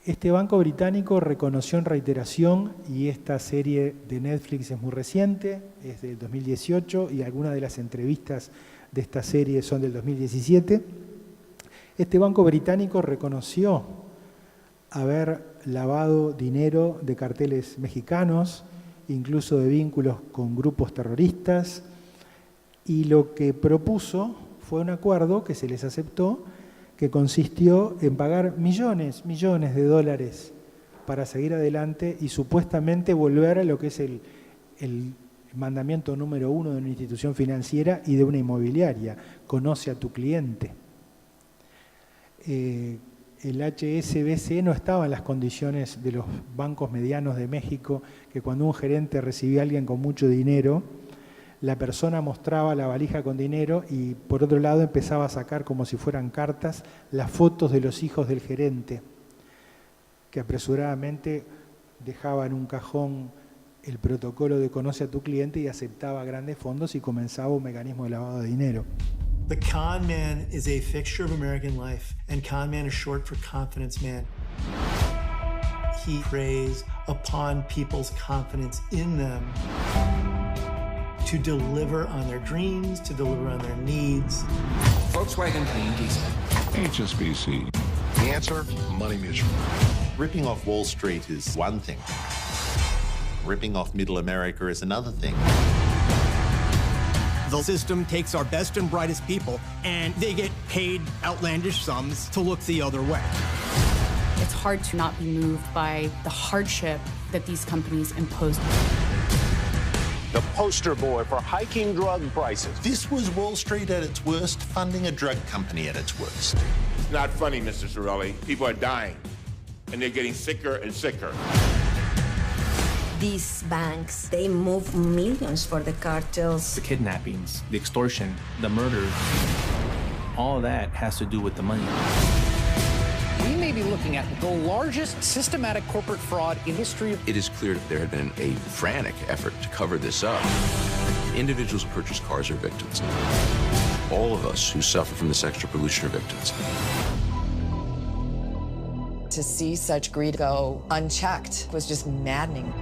Este banco británico reconoció en reiteración, y esta serie de Netflix es muy reciente, es del 2018, y algunas de las entrevistas de esta serie son del 2017. Este banco británico reconoció haber lavado dinero de carteles mexicanos, incluso de vínculos con grupos terroristas, y lo que propuso fue un acuerdo que se les aceptó, que consistió en pagar millones de dólares para seguir adelante y supuestamente volver a lo que es el mandamiento número 1 de una institución financiera y de una inmobiliaria: conoce a tu cliente. El HSBC no estaba en las condiciones de los bancos medianos de México, que cuando un gerente recibía a alguien con mucho dinero, la persona mostraba la valija con dinero y por otro lado empezaba a sacar, como si fueran cartas, las fotos de los hijos del gerente, que apresuradamente dejaba en un cajón el protocolo de conoce a tu cliente y aceptaba grandes fondos y comenzaba un mecanismo de lavado de dinero. The con man is a fixture of American life, and con man is short for confidence man. He preys upon people's confidence in them to deliver on their dreams, to deliver on their needs. Volkswagen paying diesel. HSBC. The answer, Money Mutual. Ripping off Wall Street is one thing. Ripping off Middle America is another thing. The system takes our best and brightest people, and they get paid outlandish sums to look the other way. It's hard to not be moved by the hardship that these companies impose. The poster boy for hiking drug prices. This was Wall Street at its worst, funding a drug company at its worst. It's not funny, Mr. Cerulli. People are dying, and they're getting sicker and sicker. These banks, they move millions for the cartels. The kidnappings, the extortion, the murders, all that has to do with the money. We may be looking at the largest systematic corporate fraud in history. It is clear that there had been a frantic effort to cover this up. Individuals who purchase cars are victims. All of us who suffer from this extra pollution are victims. To see such greed go unchecked was just maddening.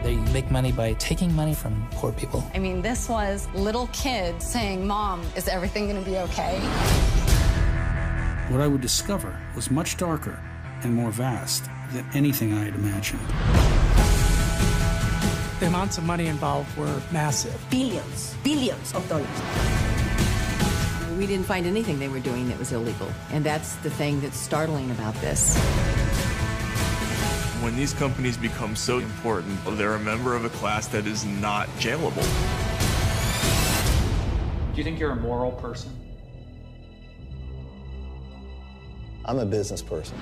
They make money by taking money from poor people. I mean, this was little kids saying, "Mom, is everything going to be okay?" What I would discover was much darker and more vast than anything I had imagined. The amounts of money involved were massive. Billions of dollars. We didn't find anything they were doing that was illegal. And that's the thing that's startling about this. When these companies become so important, they're a member of a class that is not jailable. Do you think you're a moral person? I'm a business person.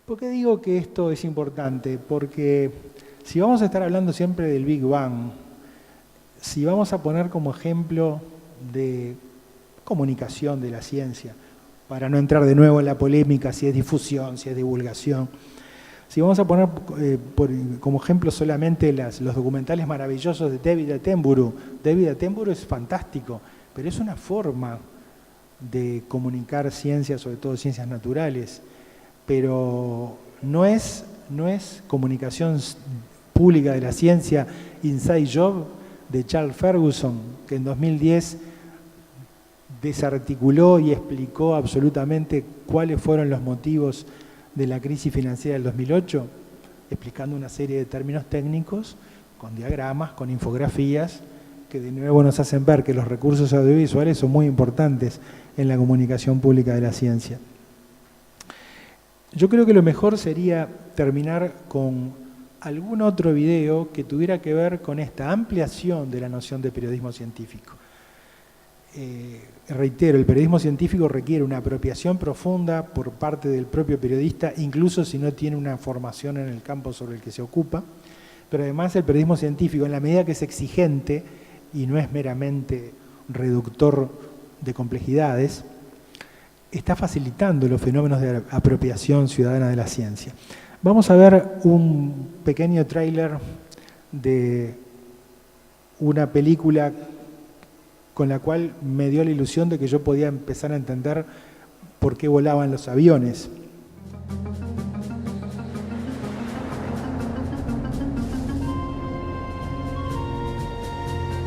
¿Por qué digo que esto es importante? Porque si vamos a estar hablando siempre del Big Bang, si vamos a poner como ejemplo de comunicación de la ciencia, para no entrar de nuevo en la polémica si es difusión, si es divulgación, si vamos a poner como ejemplo solamente los documentales maravillosos de David Attenborough. David Attenborough es fantástico, pero es una forma de comunicar ciencias, sobre todo ciencias naturales, pero no es comunicación pública de la ciencia. Inside Job de Charles Ferguson, que en 2010 desarticuló y explicó absolutamente cuáles fueron los motivos de la crisis financiera del 2008, explicando una serie de términos técnicos, con diagramas, con infografías, que de nuevo nos hacen ver que los recursos audiovisuales son muy importantes en la comunicación pública de la ciencia. Yo creo que lo mejor sería terminar con algún otro video que tuviera que ver con esta ampliación de la noción de periodismo científico. Reitero, el periodismo científico requiere una apropiación profunda por parte del propio periodista, incluso si no tiene una formación en el campo sobre el que se ocupa, pero además el periodismo científico, en la medida que es exigente y no es meramente reductor de complejidades, está facilitando los fenómenos de apropiación ciudadana de la ciencia. Vamos a ver un pequeño tráiler de una película con la cual me dio la ilusión de que yo podía empezar a entender por qué volaban los aviones.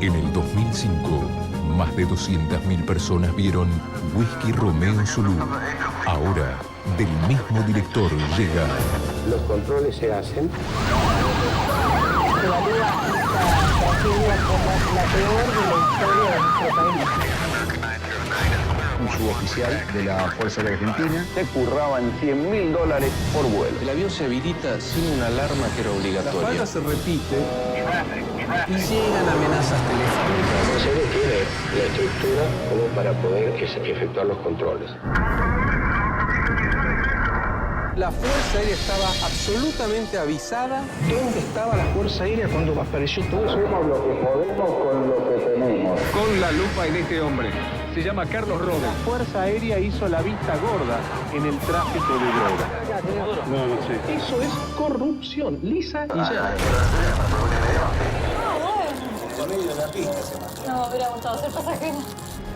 En el 2005, más de 200.000 personas vieron Whisky Romeo Zulu. Ahora, del mismo director llega... Los controles se hacen. Se evalúa esta tragedia como la peor de la historia de nuestro país. Un suboficial de la Fuerza Aérea Argentina Se curraban $100.000 por vuelo. El avión se habilita sin una alarma que era obligatoria. La falta se repite y llegan amenazas telefónicas. No se tiene la estructura como para poder efectuar los controles. La Fuerza Aérea estaba absolutamente avisada. ¿Dónde estaba la Fuerza Aérea cuando apareció todo eso? Hacemos lo que podemos con lo que tenemos. con la lupa en este hombre. Se llama Carlos Rodes. La Fuerza Aérea hizo la vista gorda en el tráfico de droga. No sé. Eso es corrupción, lisa y llana. En medio de la pista se mató. No, me hubiera gustado ser pasajero.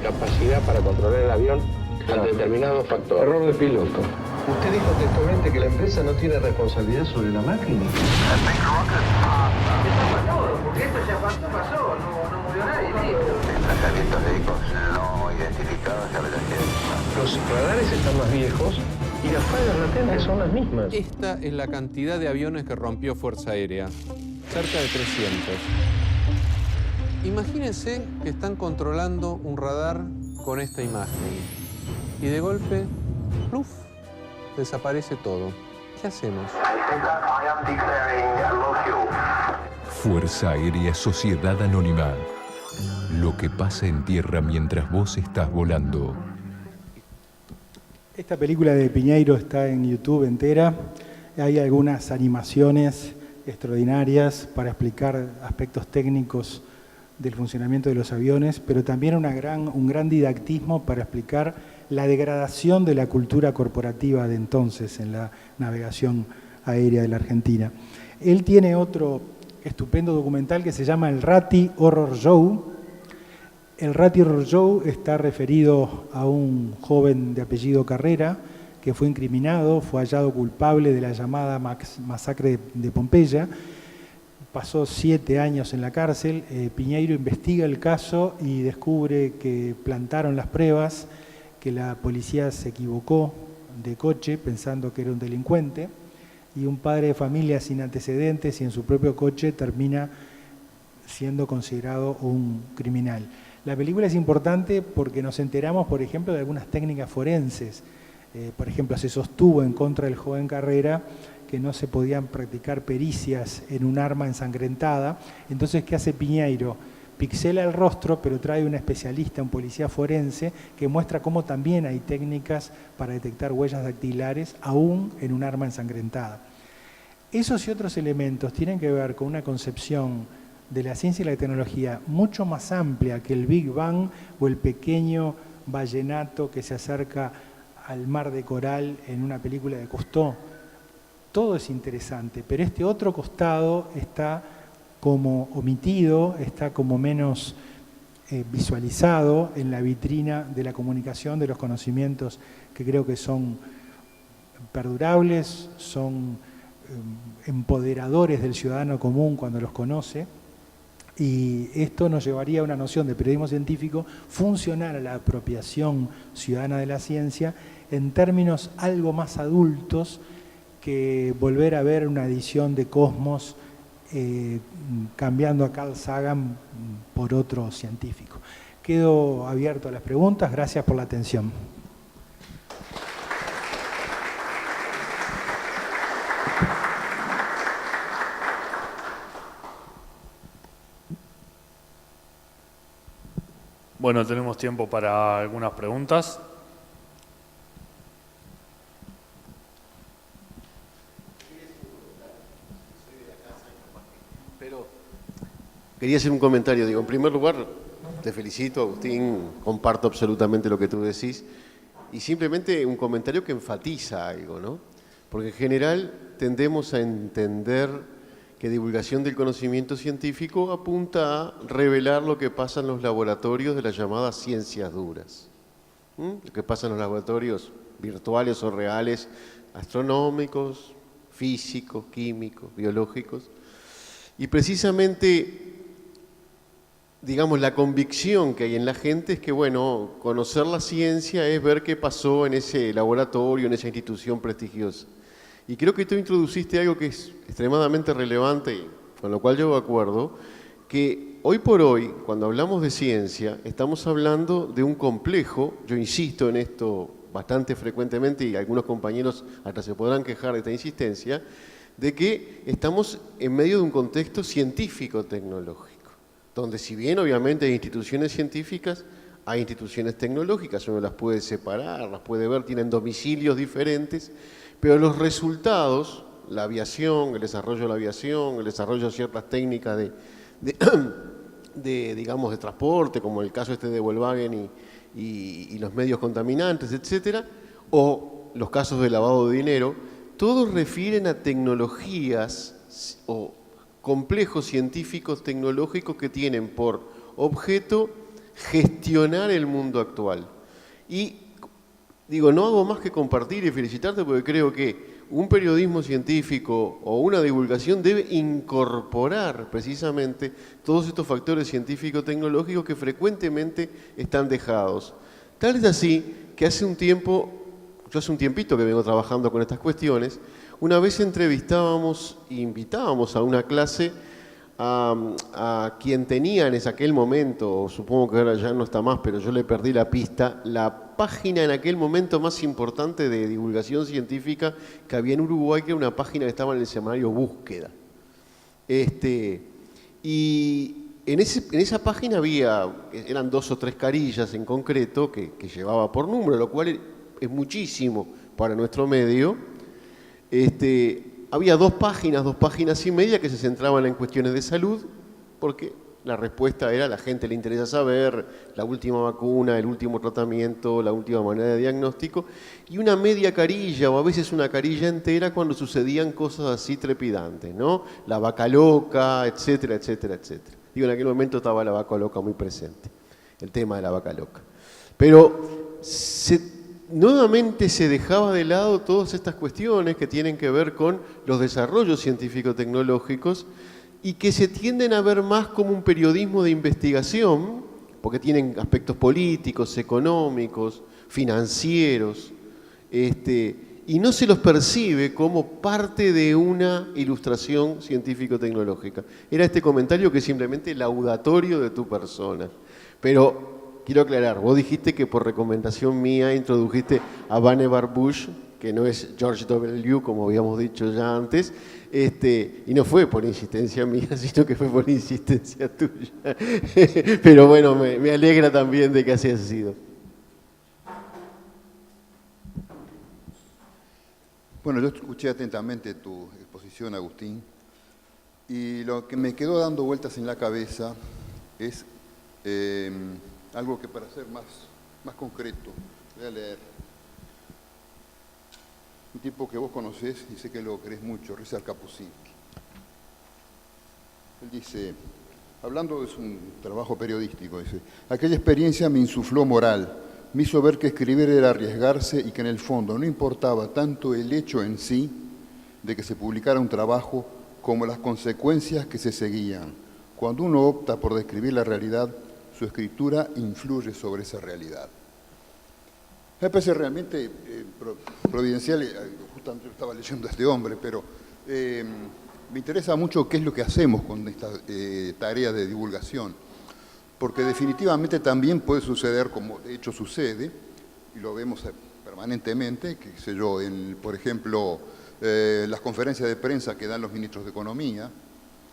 Capacidad para controlar el avión ante determinado factor. Error de piloto. Usted dijo textualmente que la empresa no tiene responsabilidad sobre la máquina. Porque esto ya pasó, no murió nadie, listo. Trazamientos de vehículos no identificados se relacionan. Los radares están más viejos y las fallas latentes son las mismas. Esta es la cantidad de aviones que rompió Fuerza Aérea. Cerca de 300. Imagínense que están controlando un radar con esta imagen. Y de golpe, ¡pluf!, desaparece todo. ¿Qué hacemos? Fuerza Aérea Sociedad Anónima. Lo que pasa en tierra mientras vos estás volando. Esta película de Piñeiro está en YouTube entera. Hay algunas animaciones extraordinarias para explicar aspectos técnicos del funcionamiento de los aviones, pero también un gran didactismo para explicar la degradación de la cultura corporativa de entonces en la navegación aérea de la Argentina. Él tiene otro estupendo documental que se llama El Ratty Horror Show. El Ratty Horror Show está referido a un joven de apellido Carrera que fue incriminado, fue hallado culpable de la llamada masacre de Pompeya. Pasó 7 años en la cárcel. Piñeiro investiga el caso y descubre que plantaron las pruebas, que la policía se equivocó de coche pensando que era un delincuente, y un padre de familia sin antecedentes y en su propio coche termina siendo considerado un criminal. La película es importante porque nos enteramos, por ejemplo, de algunas técnicas forenses. Por ejemplo, se sostuvo en contra del joven Carrera que no se podían practicar pericias en un arma ensangrentada. Entonces, ¿qué hace Piñeiro? Pixela el rostro, pero trae un especialista, un policía forense, que muestra cómo también hay técnicas para detectar huellas dactilares, aún en un arma ensangrentada. Esos y otros elementos tienen que ver con una concepción de la ciencia y la tecnología mucho más amplia que el Big Bang o el pequeño vallenato que se acerca al mar de coral en una película de Cousteau. Todo es interesante, pero este otro costado está como omitido, está como menos visualizado en la vitrina de la comunicación de los conocimientos que creo que son perdurables, son empoderadores del ciudadano común cuando los conoce, y esto nos llevaría a una noción de periodismo científico funcional a la apropiación ciudadana de la ciencia en términos algo más adultos que volver a ver una edición de Cosmos cambiando a Carl Sagan por otro científico. Quedo abierto a las preguntas. Gracias por la atención. Bueno, tenemos tiempo para algunas preguntas. Quería hacer un comentario. En primer lugar, te felicito, Agustín, comparto absolutamente lo que tú decís, y simplemente un comentario que enfatiza algo, ¿no? Porque en general tendemos a entender que divulgación del conocimiento científico apunta a revelar lo que pasa en los laboratorios de las llamadas ciencias duras. Lo que pasa en los laboratorios virtuales o reales, astronómicos, físicos, químicos, biológicos. Y precisamente, digamos, la convicción que hay en la gente es que, bueno, conocer la ciencia es ver qué pasó en ese laboratorio, en esa institución prestigiosa. Y creo que tú introduciste algo que es extremadamente relevante, y con lo cual yo de acuerdo, que hoy por hoy, cuando hablamos de ciencia, estamos hablando de un complejo, yo insisto en esto bastante frecuentemente y algunos compañeros hasta se podrán quejar de esta insistencia, de que estamos en medio de un contexto científico-tecnológico, donde si bien obviamente hay instituciones científicas, hay instituciones tecnológicas, uno las puede separar, las puede ver, tienen domicilios diferentes, pero los resultados, la aviación, el desarrollo de la aviación, el desarrollo de ciertas técnicas digamos, de transporte, como el caso de Volkswagen y los medios contaminantes, etcétera, o los casos de lavado de dinero, todos refieren a tecnologías o complejos científicos tecnológicos que tienen por objeto gestionar el mundo actual. Y digo, no hago más que compartir y felicitarte porque creo que un periodismo científico o una divulgación debe incorporar precisamente todos estos factores científico-tecnológicos que frecuentemente están dejados. Tal es así que hace un tiempo, yo hace un tiempito que vengo trabajando con estas cuestiones, una vez entrevistábamos e invitábamos a una clase a quien tenía en aquel momento, supongo que ahora ya no está más, pero yo le perdí la pista, la página en aquel momento más importante de divulgación científica que había en Uruguay, que era una página que estaba en el semanario Búsqueda. Y en esa página eran 2 o 3 carillas en concreto que llevaba por número, lo cual es muchísimo para nuestro medio. Había 2 páginas y media que se centraban en cuestiones de salud, porque La respuesta era, a la gente le interesa saber la última vacuna, el último tratamiento, la última manera de diagnóstico, y una media carilla o a veces una carilla entera cuando sucedían cosas así trepidantes, ¿no? La vaca loca, etcétera, etcétera, etcétera. Digo, en aquel momento estaba la vaca loca muy presente, el tema de la vaca loca. Pero nuevamente se dejaba de lado todas estas cuestiones que tienen que ver con los desarrollos científico-tecnológicos y que se tienden a ver más como un periodismo de investigación, porque tienen aspectos políticos, económicos, financieros, y no se los percibe como parte de una ilustración científico-tecnológica. Era este comentario que es simplemente laudatorio de tu persona. Pero quiero aclarar, vos dijiste que por recomendación mía introdujiste a Vannevar Bush, que no es George W., como habíamos dicho ya antes, y no fue por insistencia mía, sino que fue por insistencia tuya. Pero bueno, me alegra también de que así haya sido. Bueno, yo escuché atentamente tu exposición, Agustín, y lo que me quedó dando vueltas en la cabeza es algo que para ser más concreto, voy a leer. Un tipo que vos conocés y sé que lo querés mucho, Ryszard Kapuscinski. Él dice, hablando de su trabajo periodístico, dice, aquella experiencia me insufló moral, me hizo ver que escribir era arriesgarse y que en el fondo no importaba tanto el hecho en sí de que se publicara un trabajo como las consecuencias que se seguían. Cuando uno opta por describir la realidad, su escritura influye sobre esa realidad. Me parece realmente providencial, justamente yo estaba leyendo a este hombre, pero me interesa mucho qué es lo que hacemos con esta tarea de divulgación, porque definitivamente también puede suceder, como de hecho sucede, y lo vemos permanentemente, qué sé yo, por ejemplo, las conferencias de prensa que dan los ministros de Economía.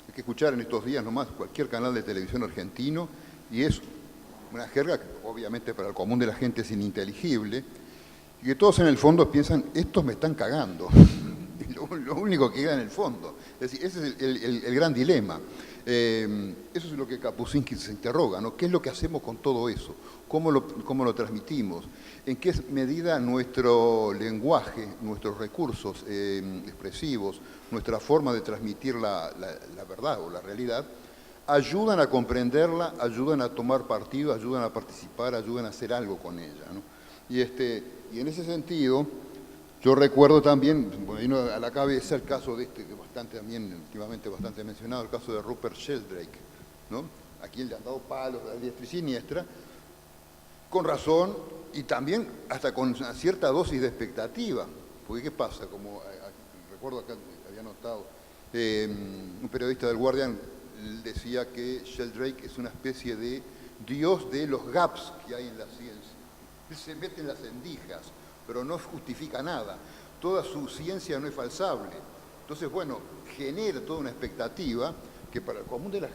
Hay que escuchar en estos días nomás cualquier canal de televisión argentino, y es una jerga que obviamente para el común de la gente es ininteligible, y que todos en el fondo piensan, estos me están cagando, lo único que queda en el fondo. Es decir, ese es el gran dilema. Eso es lo que Kapuscinski se interroga, ¿no? ¿Qué es lo que hacemos con todo eso? ¿Cómo lo transmitimos? ¿En qué medida nuestro lenguaje, nuestros recursos expresivos, nuestra forma de transmitir la verdad o la realidad, ayudan a comprenderla, ayudan a tomar partido, ayudan a participar, ayudan a hacer algo con ella, ¿no? Y en ese sentido, yo recuerdo también, me vino a la cabeza el caso de que últimamente bastante mencionado, el caso de Rupert Sheldrake, ¿no? A quien le han dado palos a diestra y siniestra, con razón y también hasta con una cierta dosis de expectativa. Porque ¿qué pasa? Como recuerdo acá, había notado, un periodista del Guardian decía que Sheldrake es una especie de dios de los gaps que hay en la ciencia. Él se mete en las endijas, pero no justifica nada. Toda su ciencia no es falsable. Entonces, bueno, genera toda una expectativa que para el común de la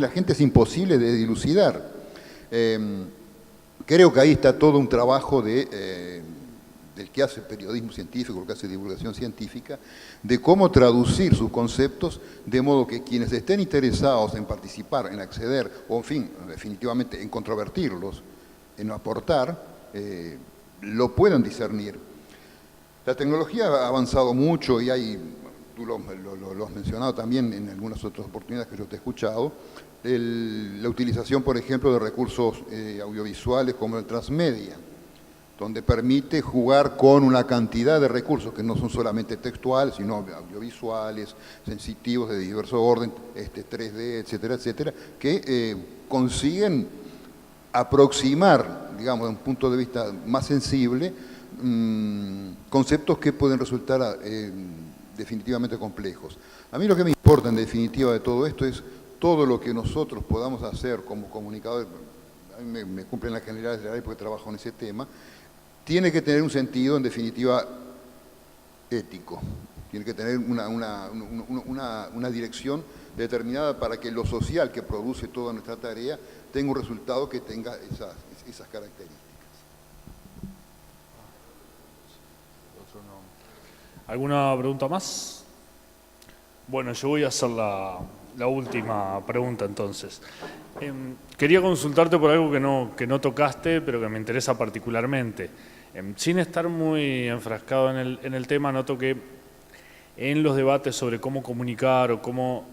gente es imposible de dilucidar. Creo que ahí está todo un trabajo del que hace periodismo científico, el que hace divulgación científica, de cómo traducir sus conceptos de modo que quienes estén interesados en participar, en acceder, o en fin, definitivamente en controvertirlos, en aportar, lo puedan discernir. La tecnología ha avanzado mucho y tú lo has mencionado también en algunas otras oportunidades que yo te he escuchado, la utilización, por ejemplo, de recursos audiovisuales como el transmedia, donde permite jugar con una cantidad de recursos que no son solamente textuales, sino audiovisuales, sensitivos de diverso orden, 3D, etcétera, etcétera, que consiguen aproximar, digamos, de un punto de vista más sensible, conceptos que pueden resultar definitivamente complejos. A mí lo que me importa en definitiva de todo esto es todo lo que nosotros podamos hacer como comunicadores. A mí me cumplen las generales de la ley porque trabajo en ese tema. Tiene que tener un sentido, en definitiva, ético. Tiene que tener una dirección determinada para que lo social que produce toda nuestra tarea tenga un resultado que tenga esas características. ¿Alguna pregunta más? Bueno, yo voy a hacer la la última pregunta entonces. Quería consultarte por algo que no tocaste, pero que me interesa particularmente. Sin estar muy enfrascado en el tema, noto que en los debates sobre cómo comunicar o cómo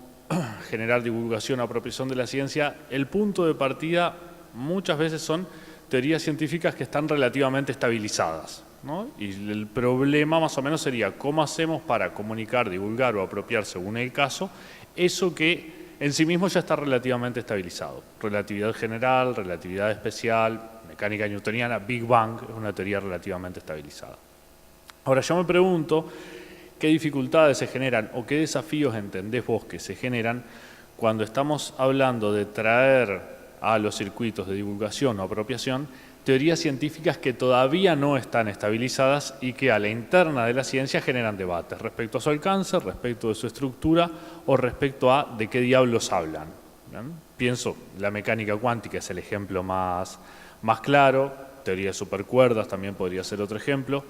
generar divulgación o apropiación de la ciencia, el punto de partida muchas veces son teorías científicas que están relativamente estabilizadas, ¿no? Y el problema más o menos sería cómo hacemos para comunicar, divulgar o apropiar, según el caso, eso que en sí mismo ya está relativamente estabilizado. Relatividad general, relatividad especial, mecánica newtoniana, Big Bang, es una teoría relativamente estabilizada. Ahora yo me pregunto qué dificultades se generan o qué desafíos entendés vos que se generan cuando estamos hablando de traer a los circuitos de divulgación o apropiación teorías científicas que todavía no están estabilizadas y que a la interna de la ciencia generan debates respecto a su alcance, respecto de su estructura o respecto a de qué diablos hablan. ¿Bien? Pienso, la mecánica cuántica es el ejemplo más claro, teoría de supercuerdas también podría ser otro ejemplo.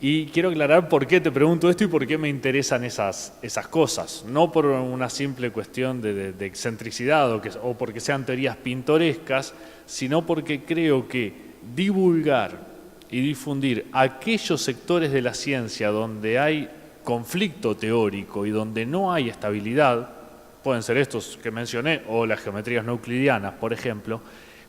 Y quiero aclarar por qué te pregunto esto y por qué me interesan esas cosas. No por una simple cuestión de excentricidad o porque sean teorías pintorescas, sino porque creo que divulgar y difundir aquellos sectores de la ciencia donde hay conflicto teórico y donde no hay estabilidad, pueden ser estos que mencioné o las geometrías no euclidianas, por ejemplo,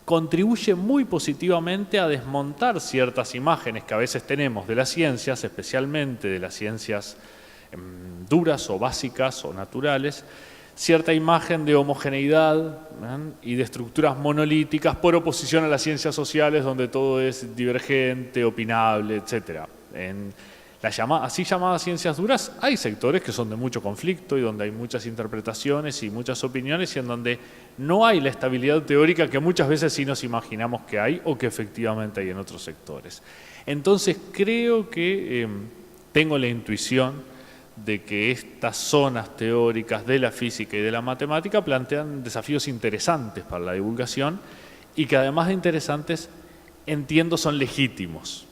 contribuye muy positivamente a desmontar ciertas imágenes que a veces tenemos de las ciencias, especialmente de las ciencias duras o básicas o naturales, cierta imagen de homogeneidad y de estructuras monolíticas por oposición a las ciencias sociales donde todo es divergente, opinable, etc. En las así llamadas ciencias duras hay sectores que son de mucho conflicto y donde hay muchas interpretaciones y muchas opiniones y en donde no hay la estabilidad teórica que muchas veces sí nos imaginamos que hay o que efectivamente hay en otros sectores. Entonces creo que tengo la intuición de que estas zonas teóricas de la física y de la matemática plantean desafíos interesantes para la divulgación y que además de interesantes, entiendo son legítimos.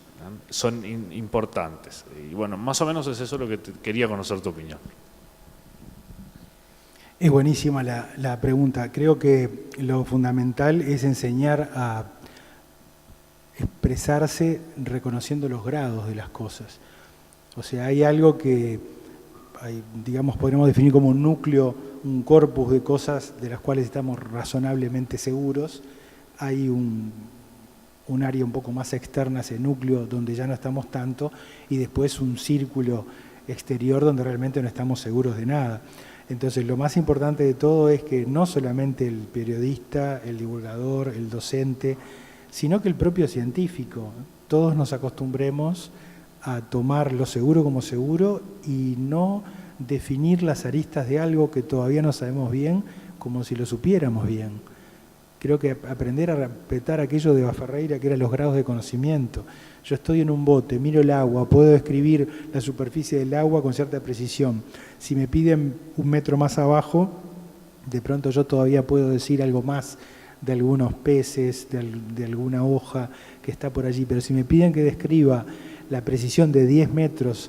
Son importantes. Y bueno, más o menos es eso lo que quería conocer tu opinión. Es buenísima la pregunta. Creo que lo fundamental es enseñar a expresarse reconociendo los grados de las cosas. O sea, hay algo que, digamos, podríamos definir como un núcleo, un corpus de cosas de las cuales estamos razonablemente seguros. Hay un área un poco más externa, ese núcleo donde ya no estamos tanto, y después un círculo exterior donde realmente no estamos seguros de nada. Entonces lo más importante de todo es que no solamente el periodista, el divulgador, el docente, sino que el propio científico, todos nos acostumbremos a tomar lo seguro como seguro y no definir las aristas de algo que todavía no sabemos bien como si lo supiéramos bien. Creo que aprender a respetar aquello de Ferreira, que eran los grados de conocimiento. Yo estoy en un bote, miro el agua, puedo describir la superficie del agua con cierta precisión. Si me piden un metro más abajo, de pronto yo todavía puedo decir algo más de algunos peces, de alguna hoja que está por allí. Pero si me piden que describa la precisión de 10 metros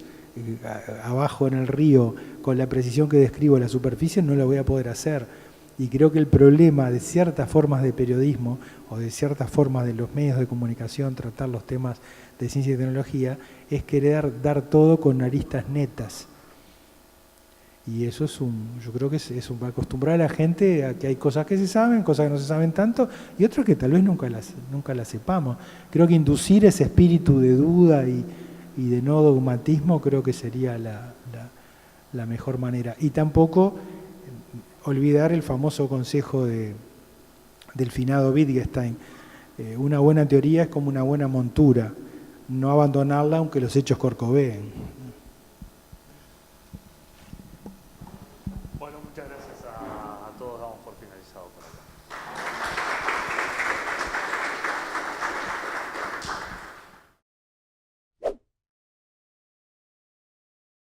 abajo en el río, con la precisión que describo la superficie, no lo voy a poder hacer. Y creo que el problema de ciertas formas de periodismo o de ciertas formas de los medios de comunicación, tratar los temas de ciencia y tecnología, es querer dar todo con aristas netas. Y eso yo creo que es acostumbrar a la gente a que hay cosas que se saben, cosas que no se saben tanto, y otras que tal vez nunca las sepamos. Creo que inducir ese espíritu de duda y de no dogmatismo creo que sería la mejor manera. Y tampoco olvidar el famoso consejo del finado Wittgenstein. Una buena teoría es como una buena montura, no abandonarla aunque los hechos corcoveen. Bueno, muchas gracias a todos, damos por finalizado por acá.